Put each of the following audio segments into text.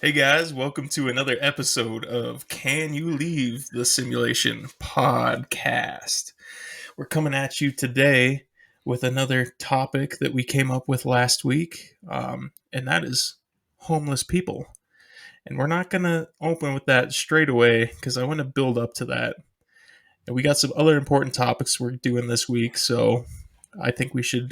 Hey guys, welcome to another episode of Can You Leave the Simulation podcast. We're coming at you today with another topic that we came up with last week, and that is homeless people. And we're not going to open with that straight away because I want to build up to that. And we got some other important topics we're doing this week, so I think we should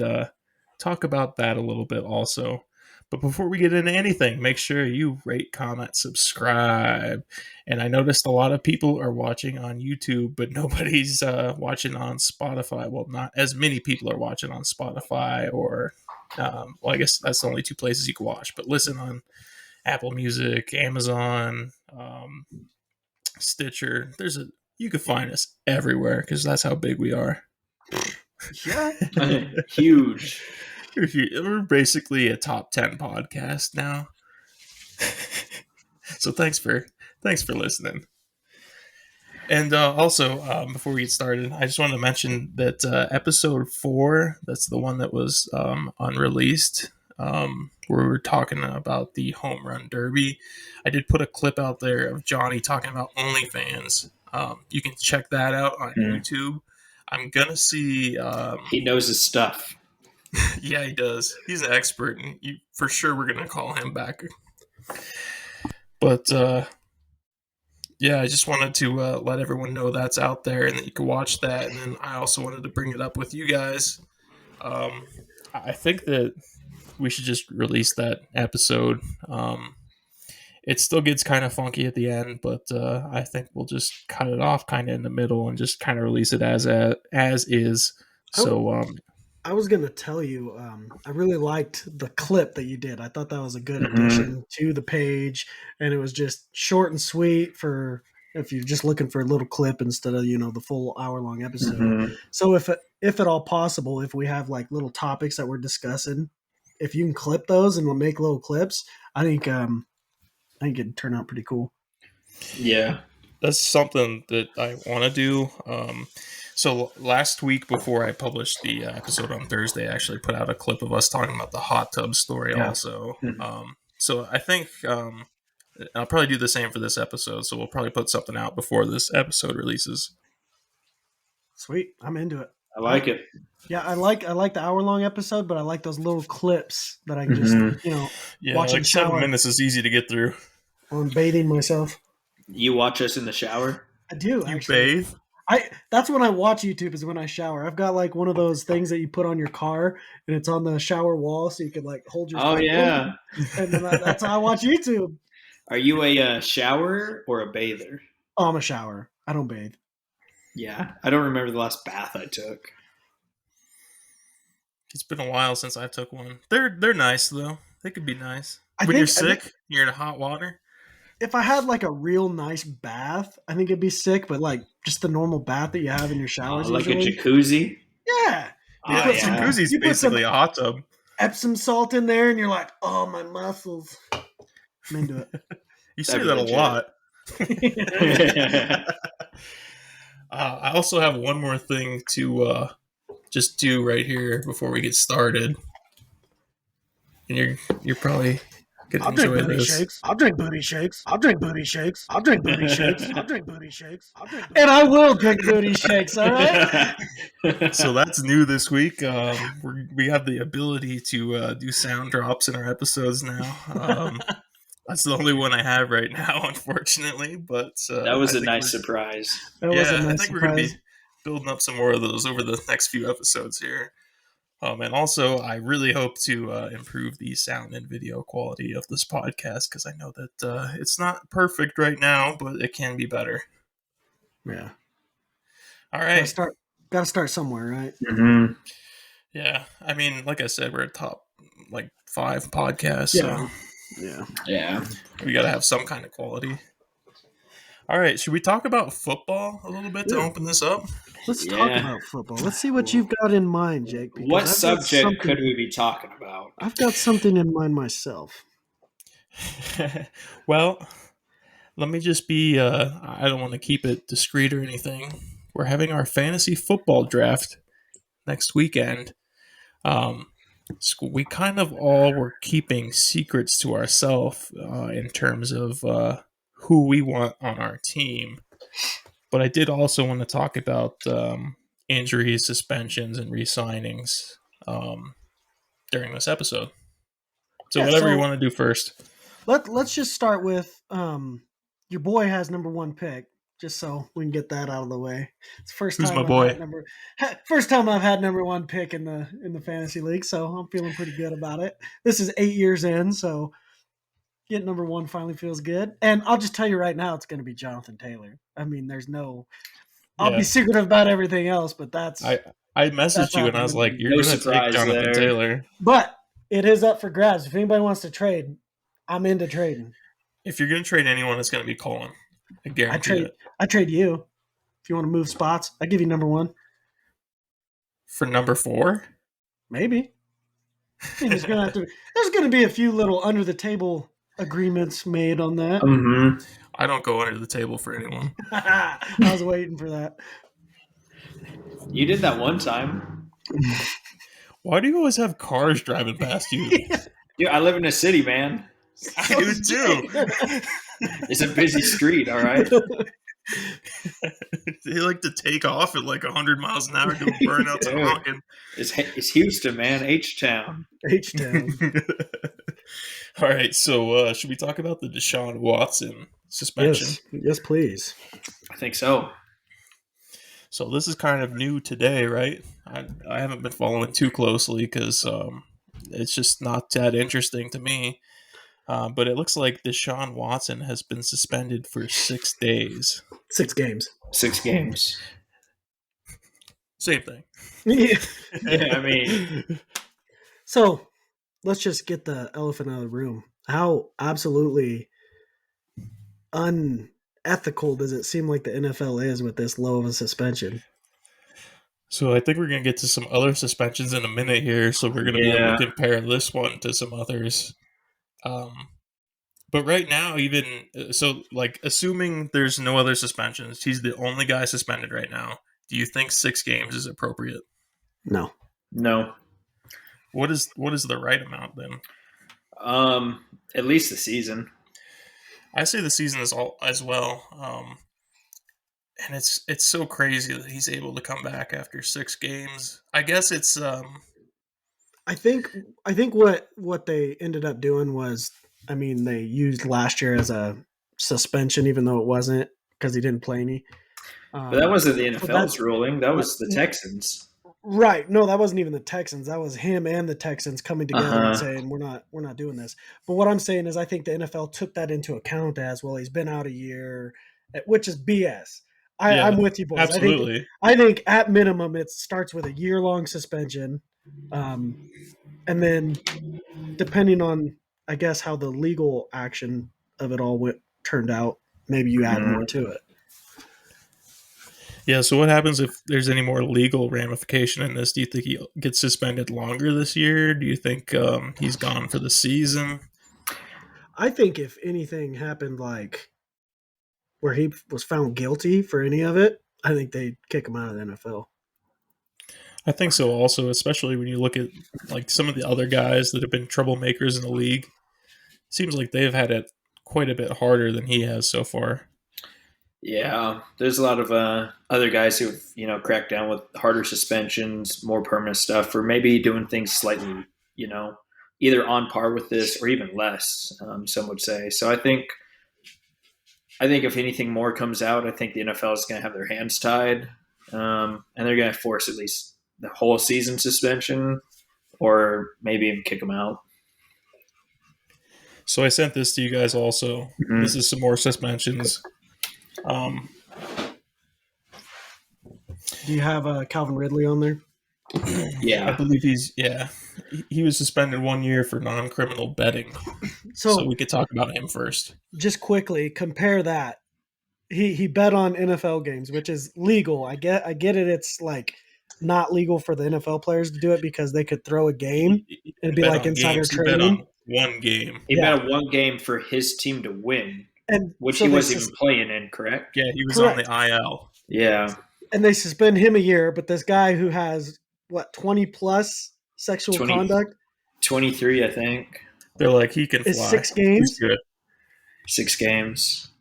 talk about that a little bit also. But before we get into anything, make sure you rate, comment, subscribe. And I noticed a lot of people are watching on YouTube, but nobody's watching on Spotify. Well, not as many people are watching on Spotify or, I guess that's the only two places you can watch. But listen on Apple Music, Amazon, Stitcher. You can find us everywhere because that's how big we are. Yeah. Huge. We're basically a top 10 podcast now. So thanks for listening. And also, before we get started, I just wanted to mention that episode 4, that's the one that was unreleased, where we were talking about the home run derby. I did put a clip out there of Johnny talking about OnlyFans. You can check that out on YouTube. I'm gonna see. He knows his stuff. Yeah, he does. He's an expert, and for sure we're gonna call him back. But yeah, I just wanted to let everyone know that's out there and that you can watch that. And then I also wanted to bring it up with you guys. I think that we should just release that episode. It still gets kind of funky at the end, but I think we'll just cut it off kind of in the middle and just kind of release it as is. So I was going to tell you, I really liked the clip that you did. I thought that was a good addition to the page, and it was just short and sweet for if you're just looking for a little clip instead of, the full hour-long episode. So if at all possible, if we have like little topics that we're discussing, if you can clip those and we'll make little clips, I think it'd turn out pretty cool. Yeah. That's something that I want to do. So last week before I published the episode on Thursday, I actually put out a clip of us talking about the hot tub story also. So I think I'll probably do the same for this episode. So we'll probably put something out before this episode releases. Sweet. I'm into it. I like it. Yeah, I like the hour-long episode, but I like those little clips that I can just, watch like in the shower. 7 minutes is easy to get through. Or I'm bathing myself. You watch us in the shower? I do, actually. You bathe? That's when I watch YouTube is when I shower. I've got like one of those things that you put on your car and it's on the shower wall so you can like hold your phone. Yeah. And then that's how I watch YouTube. Are you a showerer or a bather? Oh, I'm a shower. I don't bathe. Yeah. I don't remember the last bath I took. It's been a while since I took one. They're nice though. They could be nice. When you're sick, you're in hot water. If I had like a real nice bath, I think it'd be sick, but like just the normal bath that you have in your showers. Like usually. a jacuzzi? Yeah. Jacuzzi's basically a hot tub. Epsom salt in there and you're like, oh, my muscles. I'm into it. You say that a lot. I also have one more thing to just do right here before we get started. And you're probably gonna enjoy this. I'll drink booty shakes. I'll drink booty shakes. I'll drink booty shakes. I'll drink booty shakes. And I will drink booty shakes, all right? So that's new this week. We have the ability to do sound drops in our episodes now. That's the only one I have right now, unfortunately. But that was a nice surprise. I think we're going to be building up some more of those over the next few episodes here. And also, I really hope to improve the sound and video quality of this podcast because I know that it's not perfect right now, but it can be better. Yeah. All right. Got to start somewhere, right? Mm-hmm. Yeah. I mean, like I said, we're a top 5 podcast. Yeah. So Yeah. We got to have some kind of quality. All right. Should we talk about football a little bit to open this up? Let's talk about football. Let's see what you've got in mind, Jake. What subject could we be talking about? I've got something in mind myself. Well, let me just be, I don't want to keep it discreet or anything. We're having our fantasy football draft next weekend. we kind of all were keeping secrets to ourselves in terms of who we want on our team. But I did also want to talk about injuries, suspensions, and re-signings during this episode. So whatever you want to do first. Let's just start with your boy has number one pick, just so we can get that out of the way. It's the first Who's time my boy? first time I've had number one pick in the fantasy league, so I'm feeling pretty good about it. This is 8 years in, so getting number one finally feels good. And I'll just tell you right now, it's going to be Jonathan Taylor. I mean, there's no. I'll be secretive about everything else, but that's. I messaged you and I was like, "You're No going to take Jonathan there. Taylor." But it is up for grabs. If anybody wants to trade, I'm into trading. If you're going to trade anyone, it's going to be Colin. I guarantee it. I trade you. If you want to move spots, I give you number one. For number 4? Maybe. I mean, there's gonna be a few little under the table agreements made on that. Mm-hmm. I don't go under the table for anyone. I was waiting for that. You did that one time. Why do you always have cars driving past you? Yeah, I live in a city, man. I do too. It's a busy street, all right? They like to take off at like 100 miles an hour doing burnouts and honking. It's Houston, man. H-Town. H-Town. All right, so should we talk about the Deshaun Watson suspension? Yes, please. I think so. So this is kind of new today, right? I haven't been following too closely because it's just not that interesting to me. But it looks like Deshaun Watson has been suspended for 6 days. 6 games. 6 games. Same thing. Yeah, I mean. So let's just get the elephant out of the room. How absolutely unethical does it seem like the NFL is with this low of a suspension? So I think we're going to get to some other suspensions in a minute here. So we're going to be able to compare this one to some others. But right now, assuming there's no other suspensions, he's the only guy suspended right now. Do you think 6 games is appropriate? No. What is the right amount then? At least the season. I say the season is all as well. And it's so crazy that he's able to come back after 6 games. I guess it's. I think what they ended up doing was, I mean, they used last year as a suspension, even though it wasn't, because he didn't play any. But that wasn't the NFL's ruling. That was the Texans. Right. No, that wasn't even the Texans. That was him and the Texans coming together and saying, we're not doing this. But what I'm saying is I think the NFL took that into account as, well, he's been out a year, which is BS. I'm with you, boys. Absolutely. I think at minimum it starts with a year-long suspension. And then depending on, I guess, how the legal action of it all turned out, maybe you add more to it. Yeah, so what happens if there's any more legal ramification in this? Do you think he gets suspended longer this year? Do you think he's gone for the season? I think if anything happened, like where he was found guilty for any of it, I think they'd kick him out of the NFL. I think so also, especially when you look at like some of the other guys that have been troublemakers in the league. It seems like they've had it quite a bit harder than he has so far. Yeah, there's a lot of other guys who've cracked down with harder suspensions, more permanent stuff, or maybe doing things slightly, either on par with this or even less. Some would say. So I think if anything more comes out, I think the NFL is going to have their hands tied, and they're going to force at least the whole season suspension, or maybe even kick them out. So I sent this to you guys also. Mm-hmm. This is some more suspensions. Do you have Calvin Ridley on there? Yeah, I believe he was suspended 1 year for non-criminal betting. So we could talk about him first. Just quickly compare that. He bet on NFL games, which is legal. I get it. It's like not legal for the NFL players to do it because they could throw a game and be like insider trading. He bet on one game. He bet on one game for his team to win. Which so he wasn't even playing in, correct? Yeah, he was on the IL. Yeah. And they suspend him a year, but this guy who has, 20-plus sexual 20 conduct 23, I think. They're like, he can is fly. 6 He's games. good. 6 games.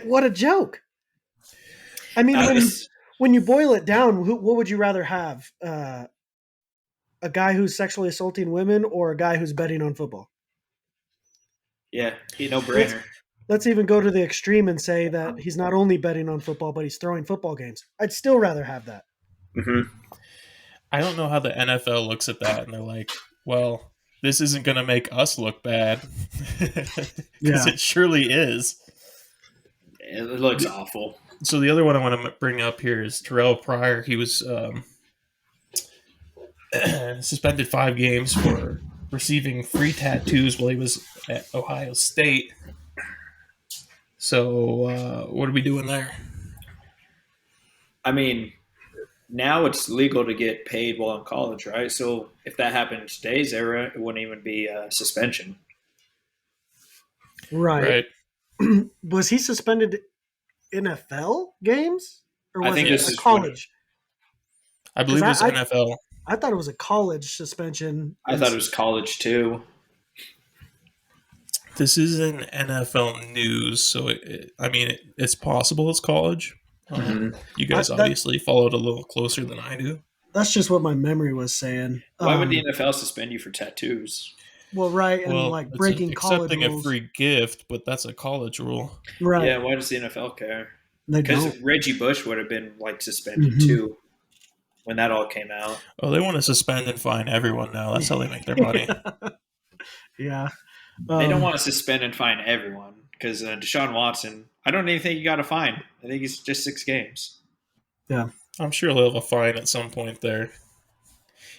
What a joke! I mean, when you boil it down, what would you rather have? A guy who's sexually assaulting women or a guy who's betting on football? Yeah, no brainer. Let's even go to the extreme and say that he's not only betting on football, but he's throwing football games. I'd still rather have that. Mm-hmm. I don't know how the NFL looks at that, and they're like, well, this isn't going to make us look bad. Because it surely is. It looks awful. So the other one I want to bring up here is Terrell Pryor. He was suspended 5 games for receiving free tattoos while he was at Ohio State. So what are we doing there? I mean, now it's legal to get paid while in college, right? So if that happened in today's era, it wouldn't even be a suspension. Right. Was he suspended NFL games? Or was it a college? I believe it was NFL. I thought it was a college suspension. I thought it was college too. This is an NFL news, so it's possible it's college. You guys obviously followed a little closer than I do. That's just what my memory was saying. Why would the NFL suspend you for tattoos? Well, right, and like breaking college rules. Accepting a free gift, but that's a college rule. Right. Yeah, why does the NFL care? They Because don't. Reggie Bush would have been like suspended too when that all came out. Oh, they want to suspend and fine everyone now. That's how they make their money. Yeah. They don't want to suspend and fine everyone because Deshaun Watson, I don't even think he got a fine. I think he's just 6 games. Yeah. I'm sure he'll have a fine at some point there.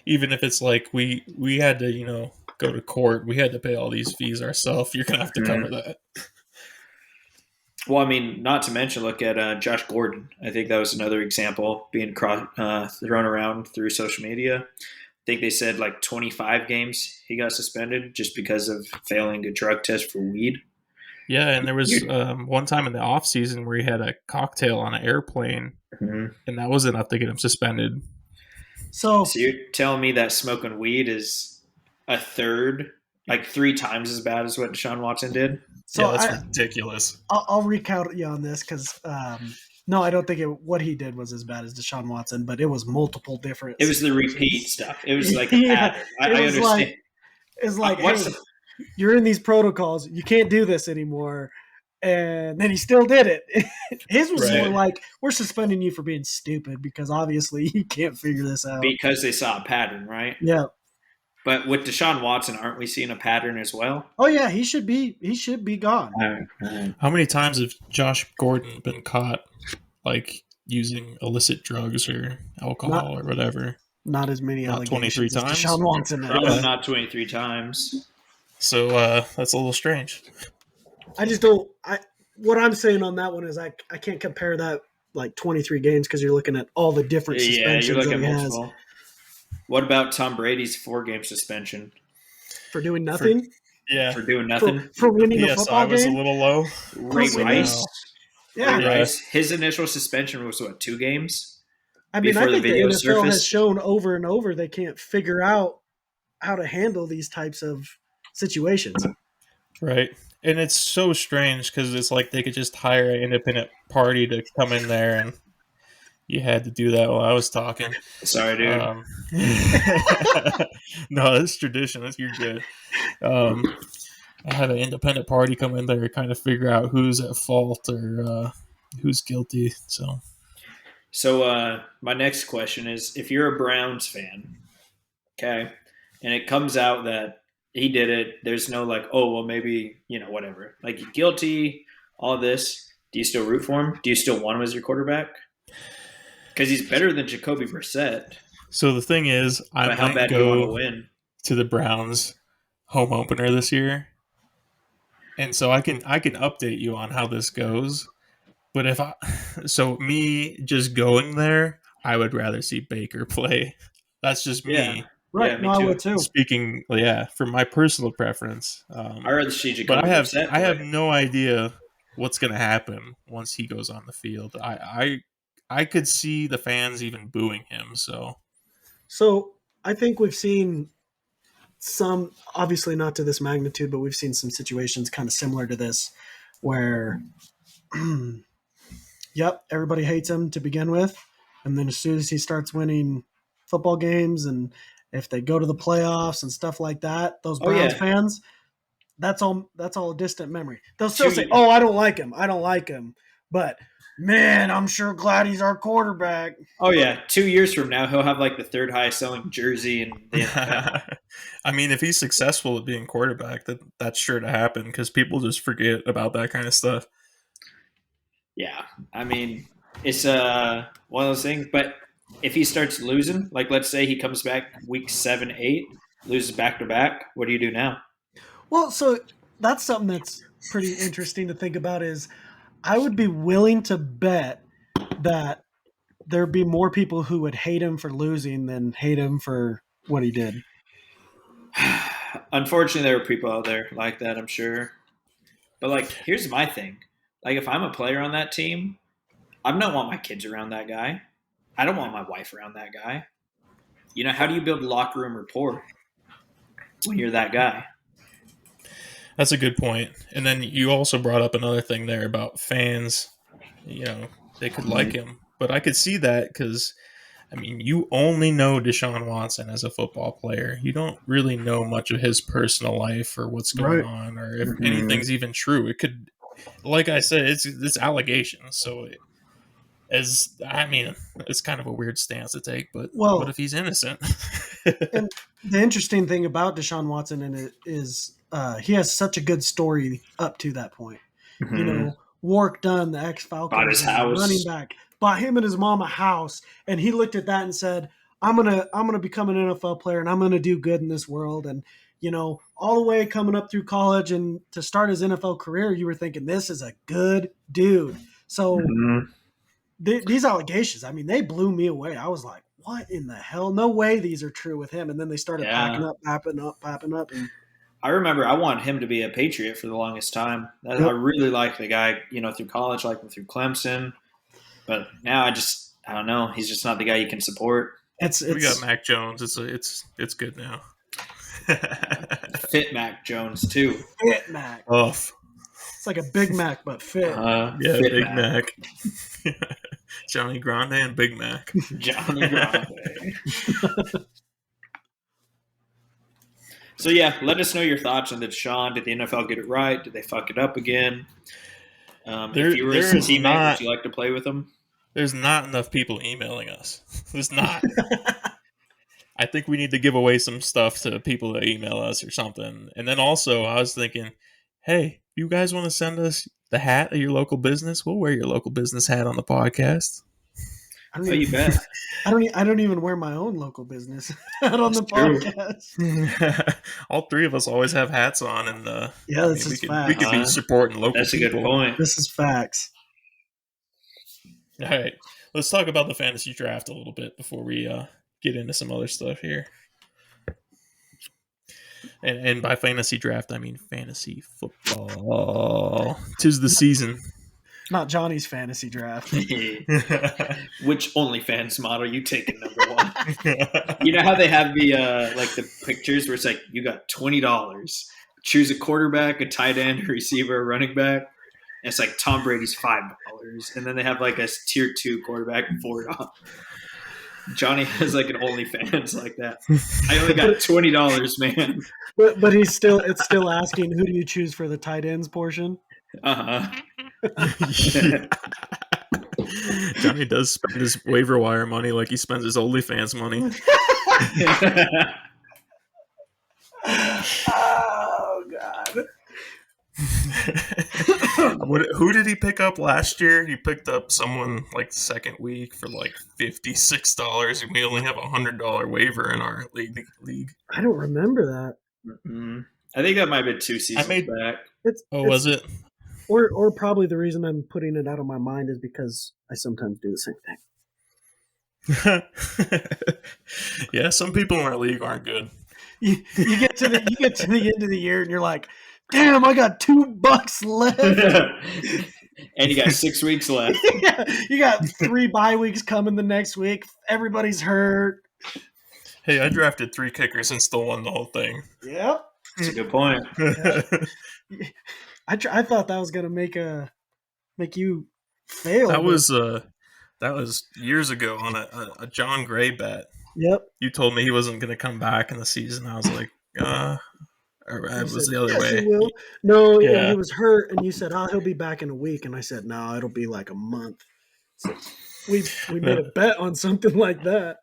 Even if it's like we had to, go to court. We had to pay all these fees ourselves. You're going to have to cover that. Well, I mean, not to mention, look at Josh Gordon. I think that was another example being thrown around through social media. I think they said like 25 games he got suspended just because of failing a drug test for weed. Yeah, and there was one time in the off season where he had a cocktail on an airplane, and that was enough to get him suspended. So you're telling me that smoking weed is a third, like 3 times as bad as what Deshaun Watson did? So yeah, that's ridiculous. I'll recount you on this because no, I don't think what he did was as bad as Deshaun Watson, but it was multiple different. It was the repeat stuff. It was like a pattern. I understand. It's like, hey, you're in these protocols. You can't do this anymore. And then he still did it. His was more like, we're suspending you for being stupid because obviously you can't figure this out. Because they saw a pattern, right? Yeah. But with Deshaun Watson, aren't we seeing a pattern as well? Oh yeah, he should be gone. How many times have Josh Gordon been caught like using illicit drugs or alcohol or whatever? Not as many not allegations 23 times. Deshaun Watson. Probably not 23 times. So that's a little strange. I just don't. What I'm saying on that one is I can't compare that like 23 games because you're looking at all the different suspensions you're looking that he at multiple. What about Tom Brady's 4-game suspension for doing nothing? For doing nothing for winning a football game. was a little low. Ray Rice. Yeah. Ray Rice. His initial suspension was 2 games. I mean, I think the NFL has shown over and over they can't figure out how to handle these types of situations. Right. And it's so strange because it's like they could just hire an independent party to come in there, and you had to do that while I was talking. Sorry, dude. No, that's tradition. You're good. I had an independent party come in there to kind of figure out who's at fault or who's guilty. So my next question is, if you're a Browns fan, okay, and it comes out that he did it, there's no like, oh, well, maybe, whatever. Like, guilty, all this. Do you still root for him? Do you still want him as your quarterback? Because he's better than Jacoby Brissett. So the thing is, I might go to the Browns home opener this year. And so I can update you on how this goes. But me just going there, I would rather see Baker play. That's just me. Yeah. Right, yeah, me too. I would too. Speaking, for my personal preference. I'd rather see Jacoby Brissett. I have no idea what's going to happen once he goes on the field. I could see the fans even booing him. So I think we've seen some, obviously not to this magnitude, but we've seen some situations kind of similar to this where, yep, everybody hates him to begin with. And then as soon as he starts winning football games and if they go to the playoffs and stuff like that, those Browns fans, that's all a distant memory. They'll still say, "Oh, I don't like him," but man, I'm sure glad he's our quarterback. Oh yeah, 2 years from now he'll have like the third highest selling jersey in the NFL. I mean, if he's successful at being quarterback, that's sure to happen because people just forget about that kind of stuff. Yeah, I mean, it's one of those things. But if he starts losing, like let's say he comes back week 7, 8, loses back to back, what do you do now? Well, so that's something that's pretty interesting to think about. Is I would be willing to bet that there'd be more people who would hate him for losing than hate him for what he did. Unfortunately, there are people out there like that, I'm sure. But like, here's my thing. Like, if I'm a player on that team, I don't want my kids around that guy. I don't want my wife around that guy. You know, how do you build locker room rapport when you're that guy? That's a good point. And then you also brought up another thing there about fans. You know, they could like him. But I could see that because, I mean, you only know Deshaun Watson as a football player. You don't really know much of his personal life or what's going on or if anything's even true. It could, like I said, it's allegations. So, it's kind of a weird stance to take. But what if he's innocent? And the interesting thing about Deshaun Watson in it is he has such a good story up to that point. Mm-hmm. You know, work done, the ex-Falcons, bought his house, running back, bought him and his mom a house, and he looked at that and said, I'm gonna become an NFL player and I'm gonna do good in this world. And you know, all the way coming up through college and to start his NFL career, you were thinking this is a good dude. So these allegations, I mean, they blew me away. I was like, what in the hell? No way these are true with him. And then they started popping up. And I remember I wanted him to be a Patriot for the longest time. I really liked the guy, you know, through college, like him through Clemson. But now I don't know. He's just not the guy you can support. We got Mac Jones. It's good now. Fit Mac Jones too. Fit Mac. Oh. It's like a Big Mac but fit. Yeah, fit Big Mac. Johnny Grande and Big Mac. Johnny Grande. So yeah, let us know your thoughts on Deshaun. Did the NFL get it right? Did they fuck it up again? If you were a teammate, would you like to play with them? There's not enough people emailing us. There's not. I think we need to give away some stuff to people that email us or something. And then also, I was thinking, hey, if you guys want to send us the hat of your local business, we'll wear your local business hat on the podcast. You bet. I don't even wear my own local business hat on the podcast. All three of us always have hats on, and this is facts. We could be supporting local. That's people. A good point. This is facts. All right, let's talk about the fantasy draft a little bit before we get into some other stuff here. And by fantasy draft, I mean fantasy football. 'Tis the season. Not Johnny's fantasy draft. Which OnlyFans model you taking number one? You know how they have the the pictures where it's like you got $20, choose a quarterback, a tight end, a receiver, a running back. And it's like Tom Brady's $5, and then they have like a tier 2 quarterback $4. Johnny has like an OnlyFans like that. I only got $20, man. But it's still asking who do you choose for the tight ends portion? Johnny does spend his waiver wire money like he spends his OnlyFans money. Oh God! Who did he pick up last year? He picked up someone like the second week for like $56, and we only have a $100 waiver in our league. I don't remember that. Mm-hmm. I think that might have been 2 seasons back. Was it? Or probably the reason I'm putting it out of my mind is because I sometimes do the same thing. Yeah, some people in our league aren't good. You get to the end of the year and you're like, damn, I got $2 left. And you got 6 weeks left. Yeah, you got 3 bye weeks coming the next week. Everybody's hurt. Hey, I drafted 3 kickers and still won the whole thing. Yep. That's a good point. I thought that was gonna make you fail. That but- was years ago on a John Gray bet. Yep. You told me he wasn't going to come back in the season. I was like, or You it was said, the other yes, way. he will. No, yeah, Yeah. he was hurt, and you said, "Oh, he'll be back in a week." And I said, "No, it'll be like a month." So we made a bet on something like that.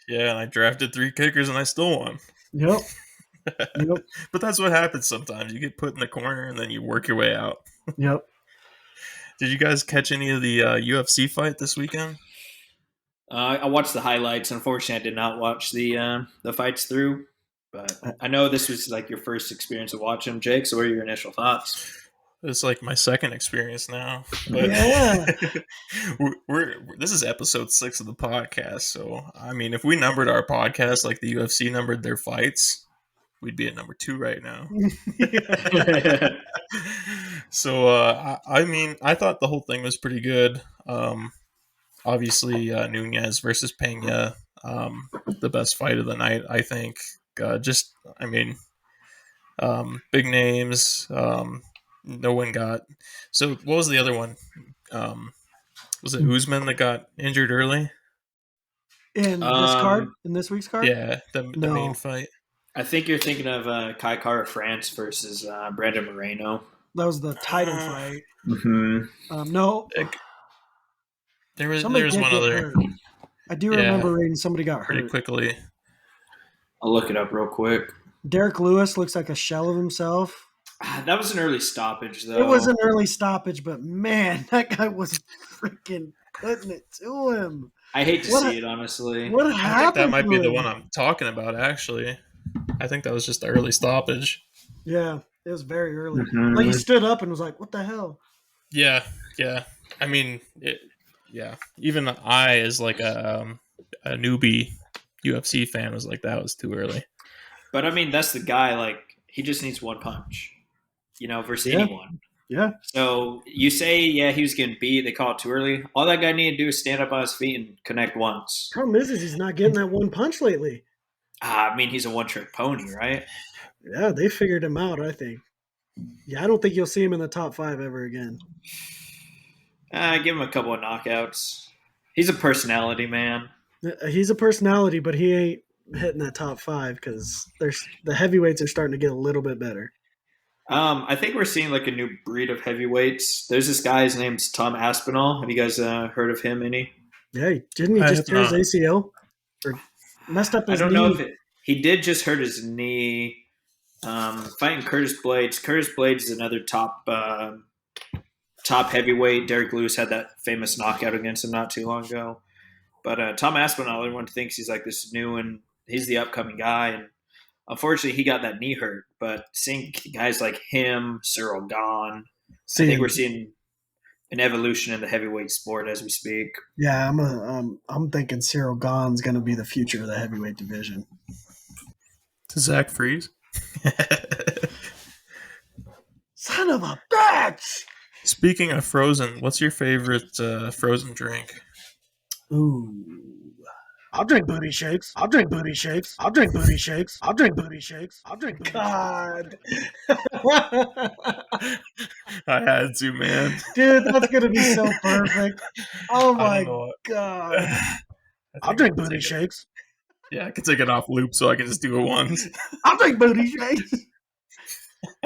Yeah, and I drafted 3 kickers and I still won. Yep. Yep. But that's what happens sometimes. You get put in the corner and then you work your way out. Yep. Did you guys catch any of the UFC fight this weekend? I watched the highlights. Unfortunately, I did not watch the fights through. But I know this was like your first experience of watching them, Jake. So what are your initial thoughts? It's like my second experience now. But Yeah. this is episode 6 of the podcast. So, I mean, if we numbered our podcast like the UFC numbered their fights, we'd be at number 2 right now. So, I mean, I thought the whole thing was pretty good. Obviously, Nunez versus Pena, the best fight of the night, I think. Big names. No one got. So, what was the other one? Was it Usman that got injured early? In this week's card? Yeah, the main fight. I think you're thinking of Kai Kara France versus Brandon Moreno. That was the title fight. Mm-hmm. No. There was one other. Hurt. I do remember reading somebody got pretty hurt. quickly. I'll look it up real quick. Derek Lewis looks like a shell of himself. That was an early stoppage, though. It was an early stoppage, but man, that guy was freaking putting it to him. I hate to see it, honestly. What happened? I think that might be the one I'm talking about, actually. I think that was just the early stoppage. Yeah, it was very early. Mm-hmm. Like he stood up and was like, "What the hell?" Yeah. I mean, even I, as like a newbie UFC fan, was like, that was too early. But I mean, that's the guy. Like, he just needs one punch, versus anyone. Yeah. So you say, he was getting beat. They call it too early. All that guy needed to do is stand up on his feet and connect once. Problem is he's not getting that one punch lately. I mean, he's a one-trick pony, right? Yeah, they figured him out, I think. Yeah, I don't think you'll see him in the top 5 ever again. Give him a couple of knockouts. He's a personality, man. He's a personality, but he ain't hitting that top 5 because the heavyweights are starting to get a little bit better. I think we're seeing like a new breed of heavyweights. There's this guy, his name's Tom Aspinall. Have you guys heard of him any? Yeah, didn't he just tear his ACL? Or messed up his knee? I don't know if he did just hurt his knee. Fighting Curtis Blades. Curtis Blades is another top heavyweight. Derek Lewis had that famous knockout against him not too long ago. But Tom Aspinall, everyone thinks he's like this new and he's the upcoming guy. And unfortunately, he got that knee hurt. But seeing guys like him, Cyril Gahn, I think we're seeing an evolution in the heavyweight sport as we speak. Yeah, I'm thinking Cyril Gahn's going to be the future of the heavyweight division. To Zach Freeze. Son of a bitch! Speaking of frozen, what's your favorite frozen drink? Ooh. I'll drink booty shakes. I'll drink booty shakes. I'll drink booty shakes. I'll drink booty shakes. I'll drink booty God. I had to, man. Dude, that's going to be so perfect. Oh, my God. I'll drink booty shakes. Yeah, I can take it off loop so I can just do it once. I'll drink booty shakes.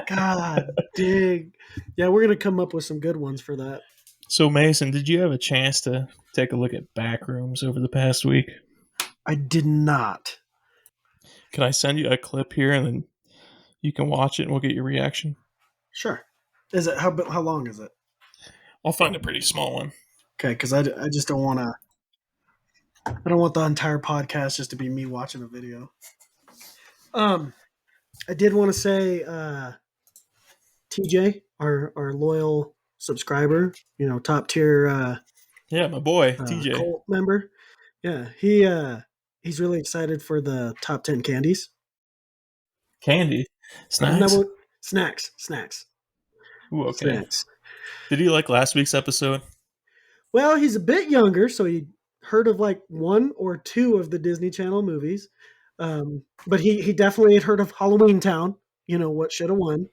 God, dig. Yeah, we're going to come up with some good ones for that. So, Mason, did you have a chance to take a look at Backrooms over the past week? I did not. Can I send you a clip here and then you can watch it and we'll get your reaction? Sure. Is it how long is it? I'll find a pretty small one. Okay, because I just don't want to. I don't want the entire podcast just to be me watching a video. I did want to say, TJ, our loyal subscriber, top tier. Yeah, my boy TJ, cult member. Yeah, he's really excited for the top 10 candies. Candy, snacks, snacks. Ooh, okay. Snacks. Did he like last week's episode? Well, he's a bit younger, so he heard of like 1 or 2 of the Disney Channel movies. But he definitely had heard of Halloween Town. You know what should have won.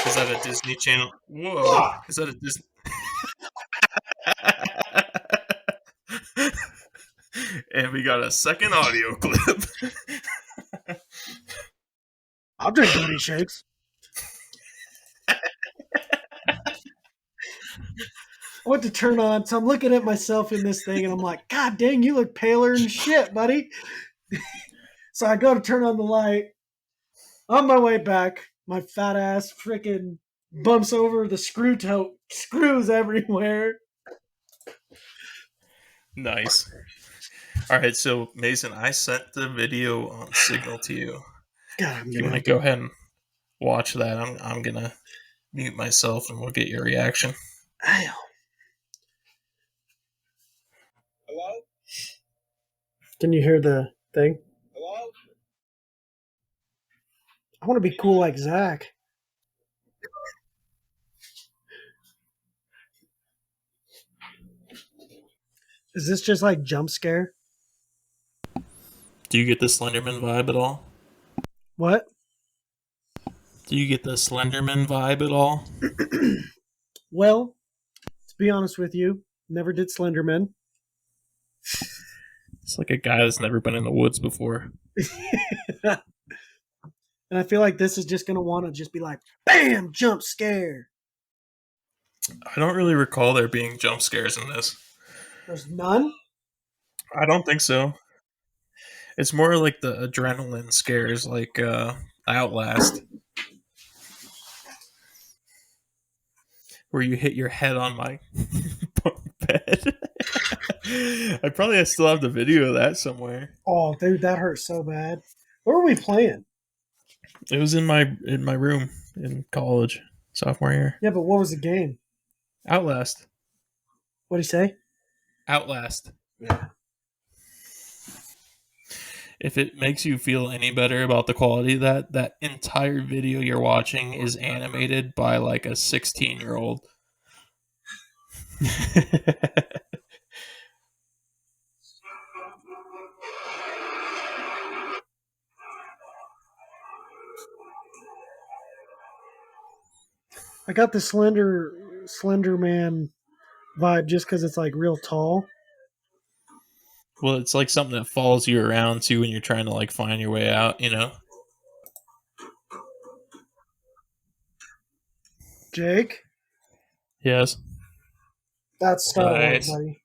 Is that a Disney Channel? Whoa! Is that a Disney? And we got a second audio clip. I'll drink booty shakes. I went to turn on, so I'm looking at myself in this thing, and I'm like, God dang, you look paler than shit, buddy. So I go to turn on the light. On my way back, my fat ass freaking bumps over the screws everywhere. Nice. All right, so Mason, I sent the video on Signal to you. God, You want to go ahead and watch that? I'm gonna mute myself and we'll get your reaction. Hello? Can you hear the thing? Hello? I want to be cool like Zach. Is this just like jump scare? Do you get the Slenderman vibe at all? What? Do you get the Slenderman vibe at all? Well, to be honest with you, never did Slenderman. It's like a guy that's never been in the woods before. And I feel like this is just going to want to just be like, bam, jump scare. I don't really recall there being jump scares in this. There's none? I don't think so. It's more like the adrenaline scares, like Outlast, where you hit your head on my bed. I probably still have the video of that somewhere. Oh, dude, that hurt so bad. Where were we playing? It was in my room in college, sophomore year. Yeah, but what was the game? Outlast. What'd he say? Outlast. Yeah. If it makes you feel any better about the quality, that entire video you're watching is animated by like a 16-year-old. I got the Slender Man vibe just because it's like real tall. Well, it's like something that follows you around too when you're trying to like find your way out, you know? Jake? Yes. That's Star Nice. Wars, buddy.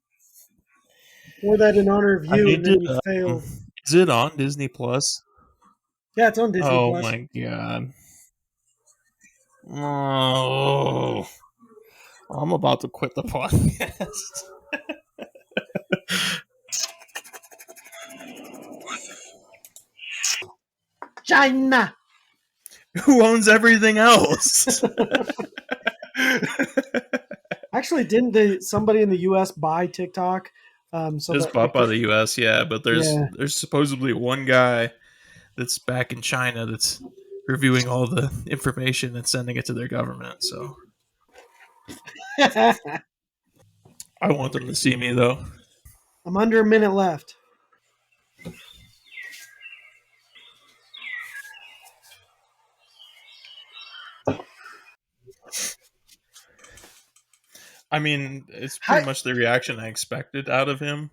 Wore that in honor of I you, need and then to. you failed. Is it on Disney Plus? Yeah, it's on Disney Oh Plus. my god. Oh, I'm about to quit the podcast. China! Who owns everything else? Actually, didn't somebody in the U.S. buy TikTok? So It's that bought by the U.S., yeah, but there's Yeah. there's supposedly one guy that's back in China that's reviewing all the information and sending it to their government. So I want them to see me though. I'm under a minute left. I mean, it's pretty much the reaction I expected out of him.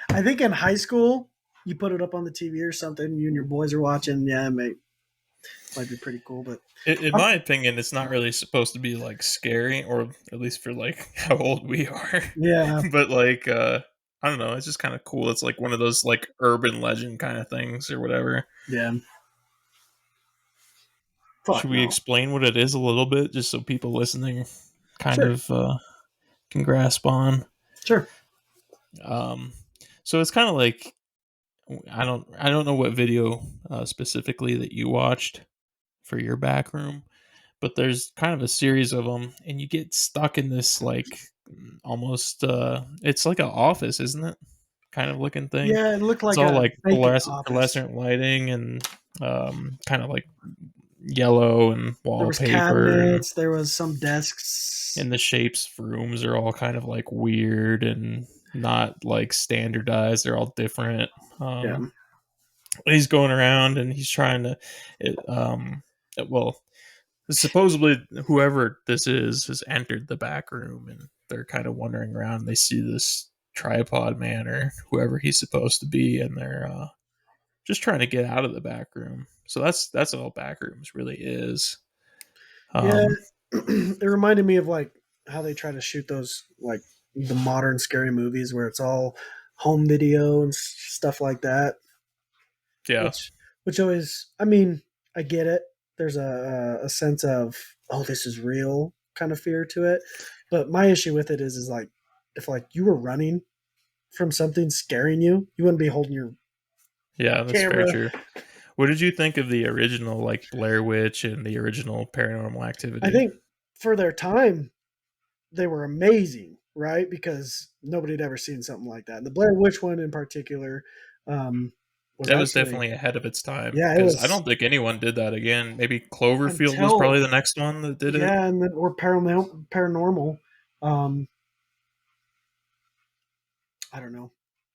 I think in high school, you put it up on the TV or something, you and your boys are watching. Yeah, might be pretty cool. But In my opinion, it's not really supposed to be like scary, or at least for like how old we are. Yeah. But like, I don't know. It's just kind of cool. It's like one of those like urban legend kind of things or whatever. Yeah. Should we explain what it is a little bit, just so people listening kind of can grasp on? Sure. So it's kind of like I don't know what video specifically that you watched for your back room, but there's kind of a series of them, and you get stuck in this like almost it's like an office, isn't it? Kind of looking thing. Yeah, it looked like it's all a like vacant fluorescent lighting and kind of like yellow and There was wallpaper, cabinets. There was some desks. and the shapes of rooms are all kind of like weird and not like standardized. They're all different. Yeah. He's going around and he's trying to, it, well, supposedly whoever this is has entered the back room and they're kind of wandering around. And they see this tripod man or whoever he's supposed to be, and they're just trying to get out of the back room. So that's all back rooms really is. Yeah. It reminded me of like how they try to shoot those like the modern scary movies where it's all home video and stuff like that. Yeah. Which always, I mean, I get it. There's a sense of, oh, this is real kind of fear to it. But my issue with it is like, if like you were running from something scaring you, you wouldn't be holding your Yeah, that's camera. very true. What did you think of the original like Blair Witch and the original Paranormal Activity? I think for their time, they were amazing, right? Because nobody had ever seen something like that. And the Blair Witch one in particular, that was definitely ahead of its time. Yeah, because I don't think anyone did that again. Maybe Cloverfield was probably the next one that did it. Yeah, and then, or paranormal. I don't know.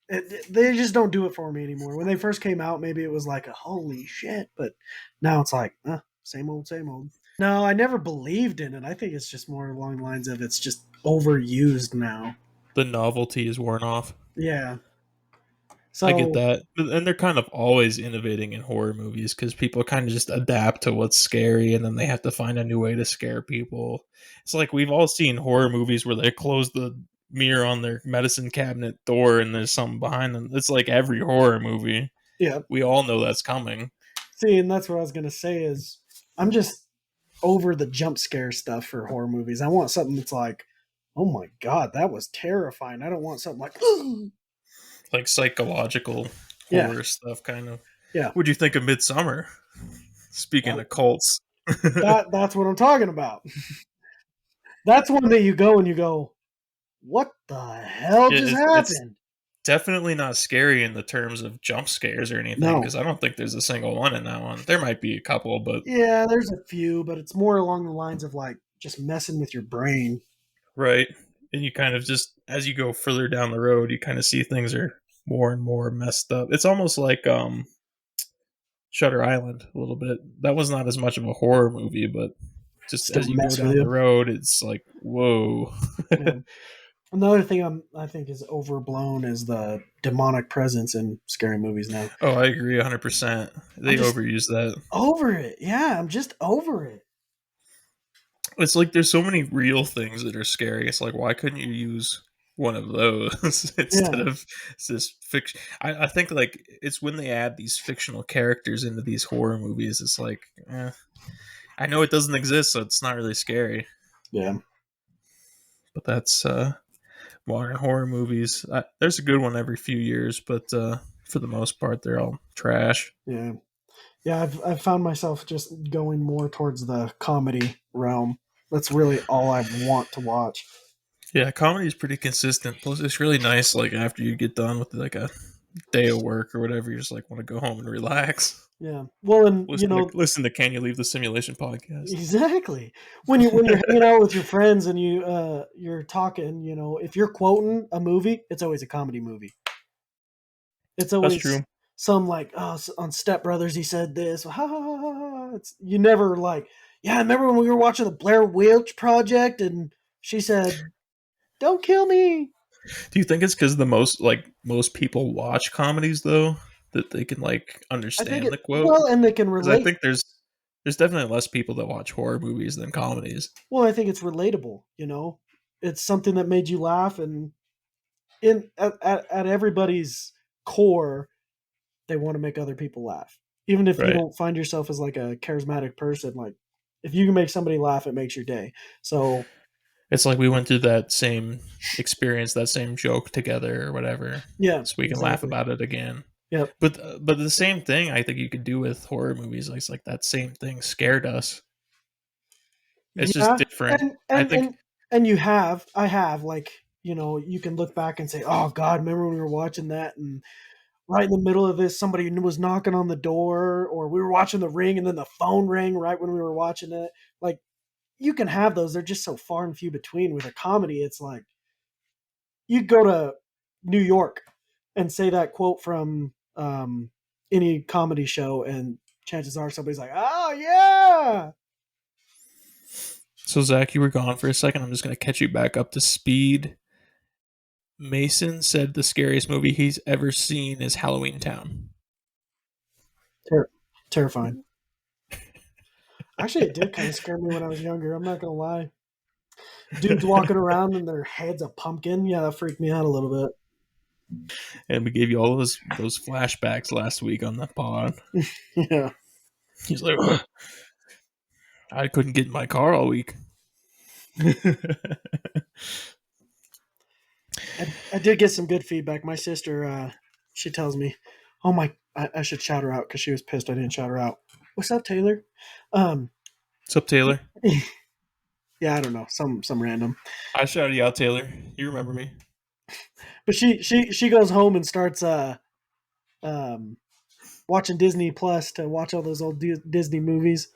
They just don't do it for me anymore. When they first came out, maybe it was like a holy shit, but now it's like same old, same old. No, I never believed in it. I think it's just more along the lines of it's just overused now. The novelty is worn off. Yeah. So I get that. And they're kind of always innovating in horror movies because people kind of just adapt to what's scary and then they have to find a new way to scare people. It's like we've all seen horror movies where they close the mirror on their medicine cabinet door and there's something behind them. It's like every horror movie. Yeah. We all know that's coming. See, and that's what I was going to say is I'm just over the jump scare stuff for horror movies. I want something that's like, oh my God, that was terrifying. I don't want something like, ugh! Like psychological horror stuff, kind of. Yeah. What'd you think of Midsummer? Speaking of cults. That's what I'm talking about. That's one that you go and you go, what the hell just happened? It's definitely not scary in the terms of jump scares or anything, because I don't think there's a single one in that one. There might be a couple, but... Yeah, there's a few, but it's more along the lines of like just messing with your brain. Right. And you kind of just, as you go further down the road, you kind of see things are more and more messed up. It's almost like Shutter Island a little bit. That was not as much of a horror movie, but just as you go down the road, it's like, whoa. Yeah. Another thing I think is overblown is the demonic presence in scary movies now. Oh, I agree 100%. They overuse that. Over it. Yeah, I'm just over it. It's like there's so many real things that are scary. It's like, why couldn't you use one of those instead of this fiction? I think like it's when they add these fictional characters into these horror movies. It's like, I know it doesn't exist, so it's not really scary. Yeah. But that's modern horror movies. There's a good one every few years, but for the most part, they're all trash. Yeah. Yeah, I've found myself just going more towards the comedy realm. That's really all I want to watch. Yeah, comedy is pretty consistent. Plus, it's really nice. Like after you get done with like a day of work or whatever, you just like want to go home and relax. Yeah. Well, and listen to Can You Leave the Simulation podcast? Exactly. When you're hanging out with your friends and you're talking, if you're quoting a movie, it's always a comedy movie. It's always That's true. Some like, on Step Brothers, he said this. Ha, ha, ha, ha. You never like, yeah, I remember when we were watching the Blair Witch Project and she said, don't kill me. Do you think it's because most people watch comedies though, that they can like understand the quote? Well, and they can relate. I think there's definitely less people that watch horror movies than comedies. Well, I think it's relatable, It's something that made you laugh, and at everybody's core, they want to make other people laugh. Even if you don't find yourself as like a charismatic person, like if you can make somebody laugh, it makes your day. So it's like we went through that same experience, that same joke together or whatever. Yeah. So we can laugh about it again. Yeah. But the same thing I think you could do with horror movies. It's like that same thing scared us. It's just different. I have like, you can look back and say, oh God, remember when we were watching that? And right in the middle of this, somebody was knocking on the door, or we were watching The Ring and then the phone rang right when we were watching it. Like, you can have those. They're just so far and few between. With a comedy, it's like you go to New York and say that quote from any comedy show, and chances are somebody's like, "Oh yeah." So, Zach, you were gone for a second. I'm just going to catch you back up to speed. Mason said the scariest movie he's ever seen is Halloween Town. Terrifying. Actually, it did kind of scare me when I was younger. I'm not gonna lie. Dudes walking around and their head's a pumpkin. Yeah, that freaked me out a little bit. And we gave you all those flashbacks last week on the pod. Yeah. He's like, "Ugh, I couldn't get in my car all week." I did get some good feedback. My sister, she tells me, "Oh my, I should shout her out because she was pissed I didn't shout her out." What's up, Taylor? What's up, Taylor? Yeah, I don't know, some random. I shouted you out, Taylor. You remember me? But she goes home and starts watching Disney Plus to watch all those old Disney movies.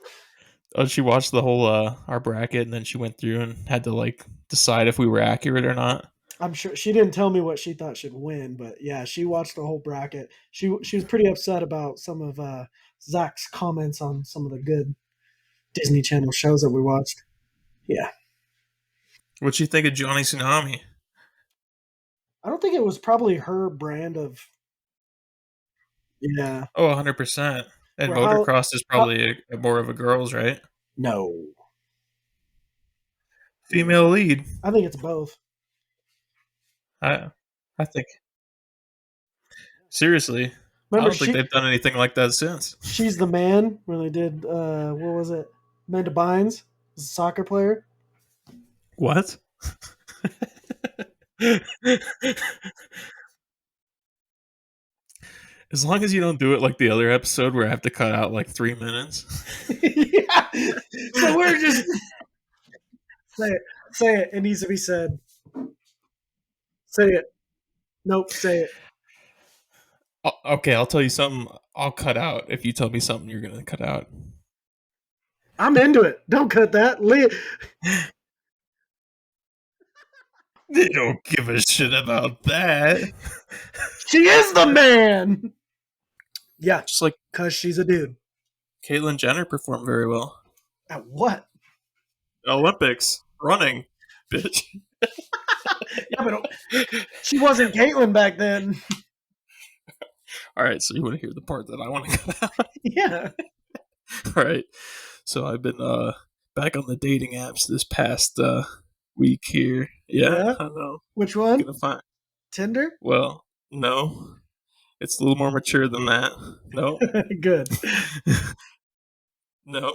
Oh, she watched the whole our bracket, and then she went through and had to like decide if we were accurate or not. I'm sure she didn't tell me what she thought should win, but yeah, she watched the whole bracket. She was pretty upset about some of Zach's comments on some of the good Disney Channel shows that we watched. Yeah, What'd she think of Johnny Tsunami? I don't think it was probably her brand of. Yeah, Oh, 100%. And where how motocross is probably more of a girl's, right? no, Female lead. I think it's both. I think seriously, I Remember, don't think they've done anything like that since. she's the man when they did what was it? Amanda Bynes, was a soccer player. What? As long as you don't do it like the other episode where I have to cut out like 3 minutes. Yeah. So we're just say it. Say it. It needs to be said. Say it. Nope. Say it. Okay, I'll tell you something I'll cut out if you tell me something you're going to cut out. I'm into it. Don't cut that. They don't give a shit about that. She is the man. Yeah, Just like because she's a dude. Caitlyn Jenner performed very well. At what? Olympics, running, bitch. Yeah, but she wasn't Caitlyn back then. All right, so you want to hear the part that I want to cut out? Yeah. All right. So I've been back on the dating apps this past week here. Yeah, I know. Which one? Gonna find. Tinder? Well, no. It's a little more mature than that. No. Good. No.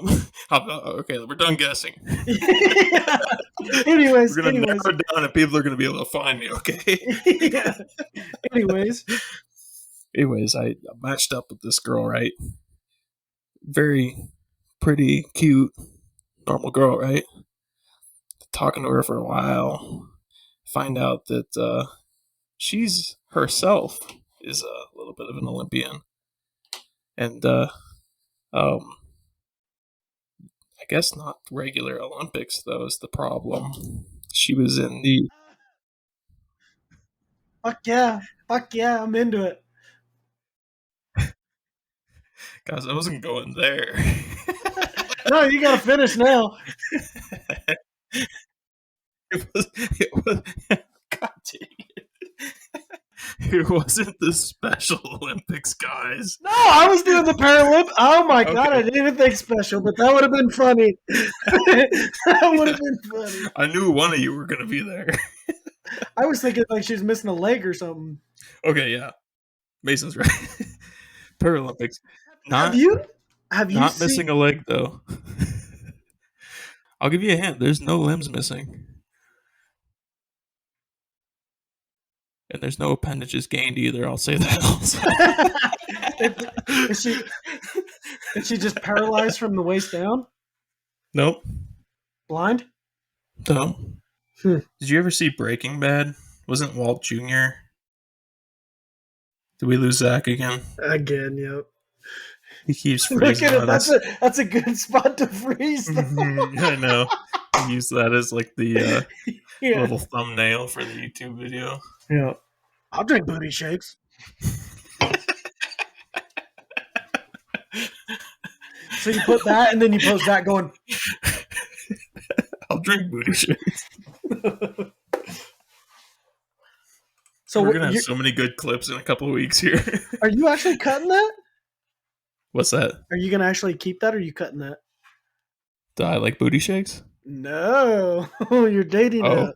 How about, okay, we're done guessing. Anyways, We're gonna narrow it down, and people are gonna be able to find me. Okay. Yeah. Anyways, I matched up with this girl. Right. Very pretty, cute, normal girl. Right. Talking to her for a while. Find out that she's herself is a little bit of an Olympian, and I guess not regular Olympics though is the problem. She was in the fuck yeah, I'm into it. guys. I wasn't going there. No, you gotta finish now. It was God dang it. It wasn't the Special Olympics, guys. No, I was doing the Paralympics. Oh my god, Okay. I didn't even think special, but that would have been funny. That would have been funny. I knew one of you were going to be there. I was thinking like she was missing a leg or something. Okay, yeah. Mason's right. Paralympics. Have you Not seen, missing a leg, though. I'll give you a hint. There's no limbs missing. And there's no appendages gained either. I'll say that also. is she just paralyzed from the waist down? Nope. Blind? No. Hmm. Did you ever see Breaking Bad? Wasn't Walt Jr.? Did we lose Zach again? Again, yep. He keeps Look freezing at it. on us. That's a good spot to freeze. I know. Use that as like the Yeah. little thumbnail for the YouTube video. Yeah. I'll drink booty shakes. So you put that, and then you post that going. I'll drink booty shakes. So we're gonna have so many good clips in a couple of weeks here. Are you actually cutting that? What's that? Are you gonna actually keep that, or are you cutting that? Do I like booty shakes? No, you're dating it.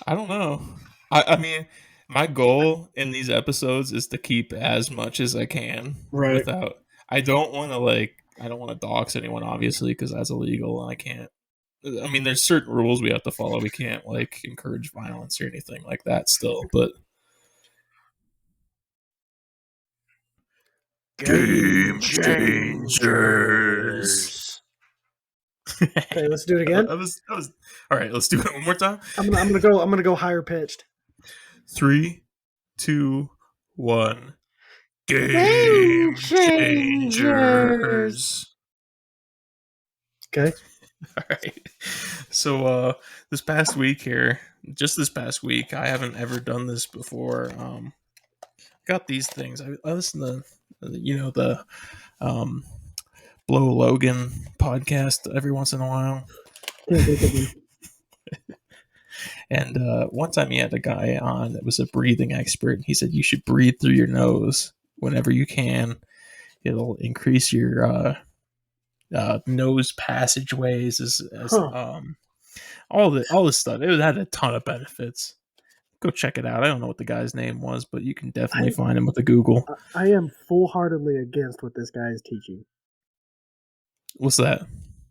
I don't know. I mean, my goal in these episodes is to keep as much as I can. Right. Without, I don't want to dox anyone, obviously, because that's illegal, and I can't. I mean, there's certain rules we have to follow. We can't like encourage violence or anything like that. Still, but Game Changers. Okay, let's do it again. All right. Let's do it one more time. I'm gonna go higher pitched. 3, 2, 1. Game Changers. Okay. All right. So this past week, I haven't ever done this before. Got these things. I listen to the Blow Logan podcast every once in a while. And one time he had a guy on that was a breathing expert, and he said you should breathe through your nose whenever you can. It'll increase your nose passageways as all this stuff. It had a ton of benefits. Go check it out. I don't know what the guy's name was, but you can definitely find him with a Google. I am full-heartedly against what this guy is teaching. What's that?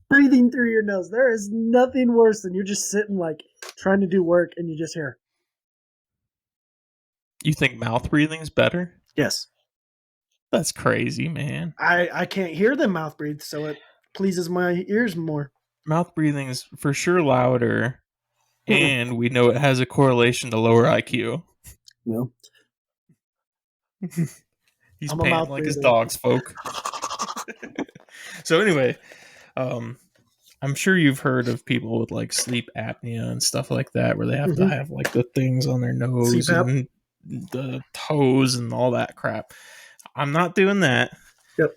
Breathing through your nose. There is nothing worse than you're just sitting like trying to do work and you just hear. You think mouth breathing is better? Yes. That's crazy, man. I can't hear them mouth breathe, so it pleases my ears more. Mouth breathing is for sure louder, and we know it has a correlation to lower IQ. No. He's panting like his dogs, folk. So anyway, I'm sure you've heard of people with like sleep apnea and stuff like that, where they have to have like the things on their nose and the toes and all that crap. I'm not doing that. Yep.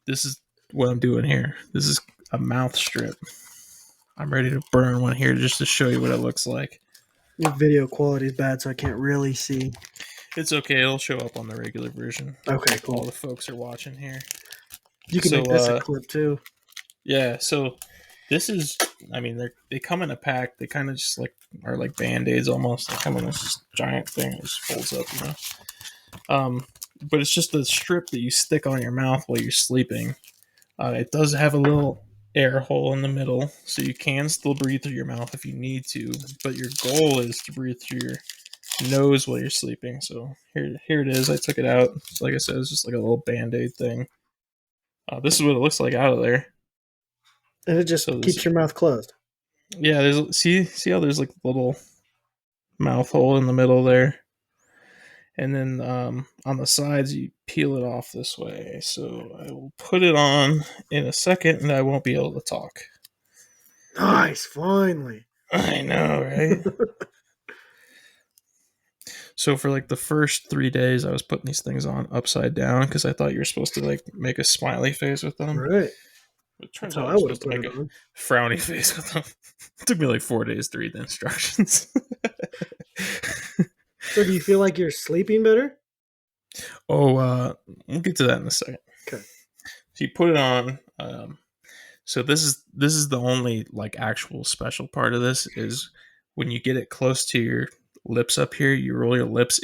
This is what I'm doing here. This is a mouth strip. I'm ready to burn one here just to show you what it looks like. Your video quality is bad, so I can't really see. It's okay. It'll show up on the regular version. Okay, cool. All the folks are watching here. You can make this a clip too. Yeah, so this is, I mean, they come in a pack. They kind of just like are like Band-Aids almost. They come in this giant thing that just folds up, But it's just a strip that you stick on your mouth while you're sleeping. It does have a little air hole in the middle, so you can still breathe through your mouth if you need to. But your goal is to breathe through your nose while you're sleeping. So here it is. I took it out. Like I said, it's just like a little Band-Aid thing. This is what it looks like out of there. And it just keeps your mouth closed. Yeah, there's see how there's like a little mouth hole in the middle there. And then on the sides, you peel it off this way. So I will put it on in a second, and I won't be able to talk. Nice, finally. I know, right? So for like the first 3 days, I was putting these things on upside down because I thought you were supposed to like make a smiley face with them. Right. It turns out I was supposed to make a frowny face with them. It took me like 4 days to read the instructions. So do you feel like you're sleeping better? Oh, we'll get to that in a second. Okay. So you put it on. So this is the only like actual special part of this is when you get it close to your lips up here, you roll your lips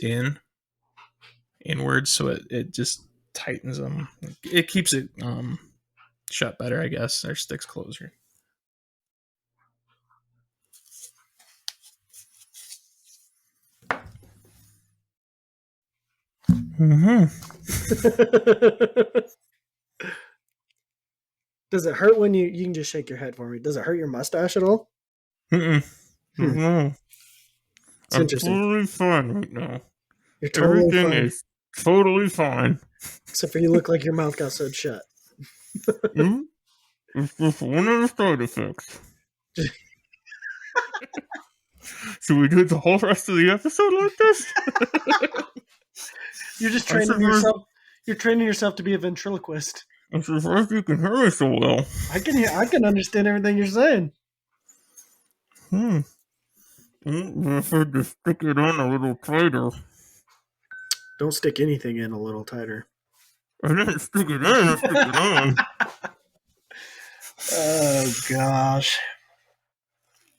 inwards, so it just tightens them. It keeps it shut better, I guess, or sticks closer. Does it hurt when you can just shake your head for me? Does it hurt your mustache at all? No. It's interesting. Totally fine right now. You're totally Everything fine. is totally fine. Except for you look like your mouth got sewed shut. It's just one of the side effects. Should we do the whole rest of the episode like this? You're just training yourself. You're training yourself to be a ventriloquist. I'm surprised you can hear me so well. I can understand everything you're saying. If I just stick it on a little tighter. Don't stick anything in a little tighter. I didn't stick it in, I stick it on. Oh gosh.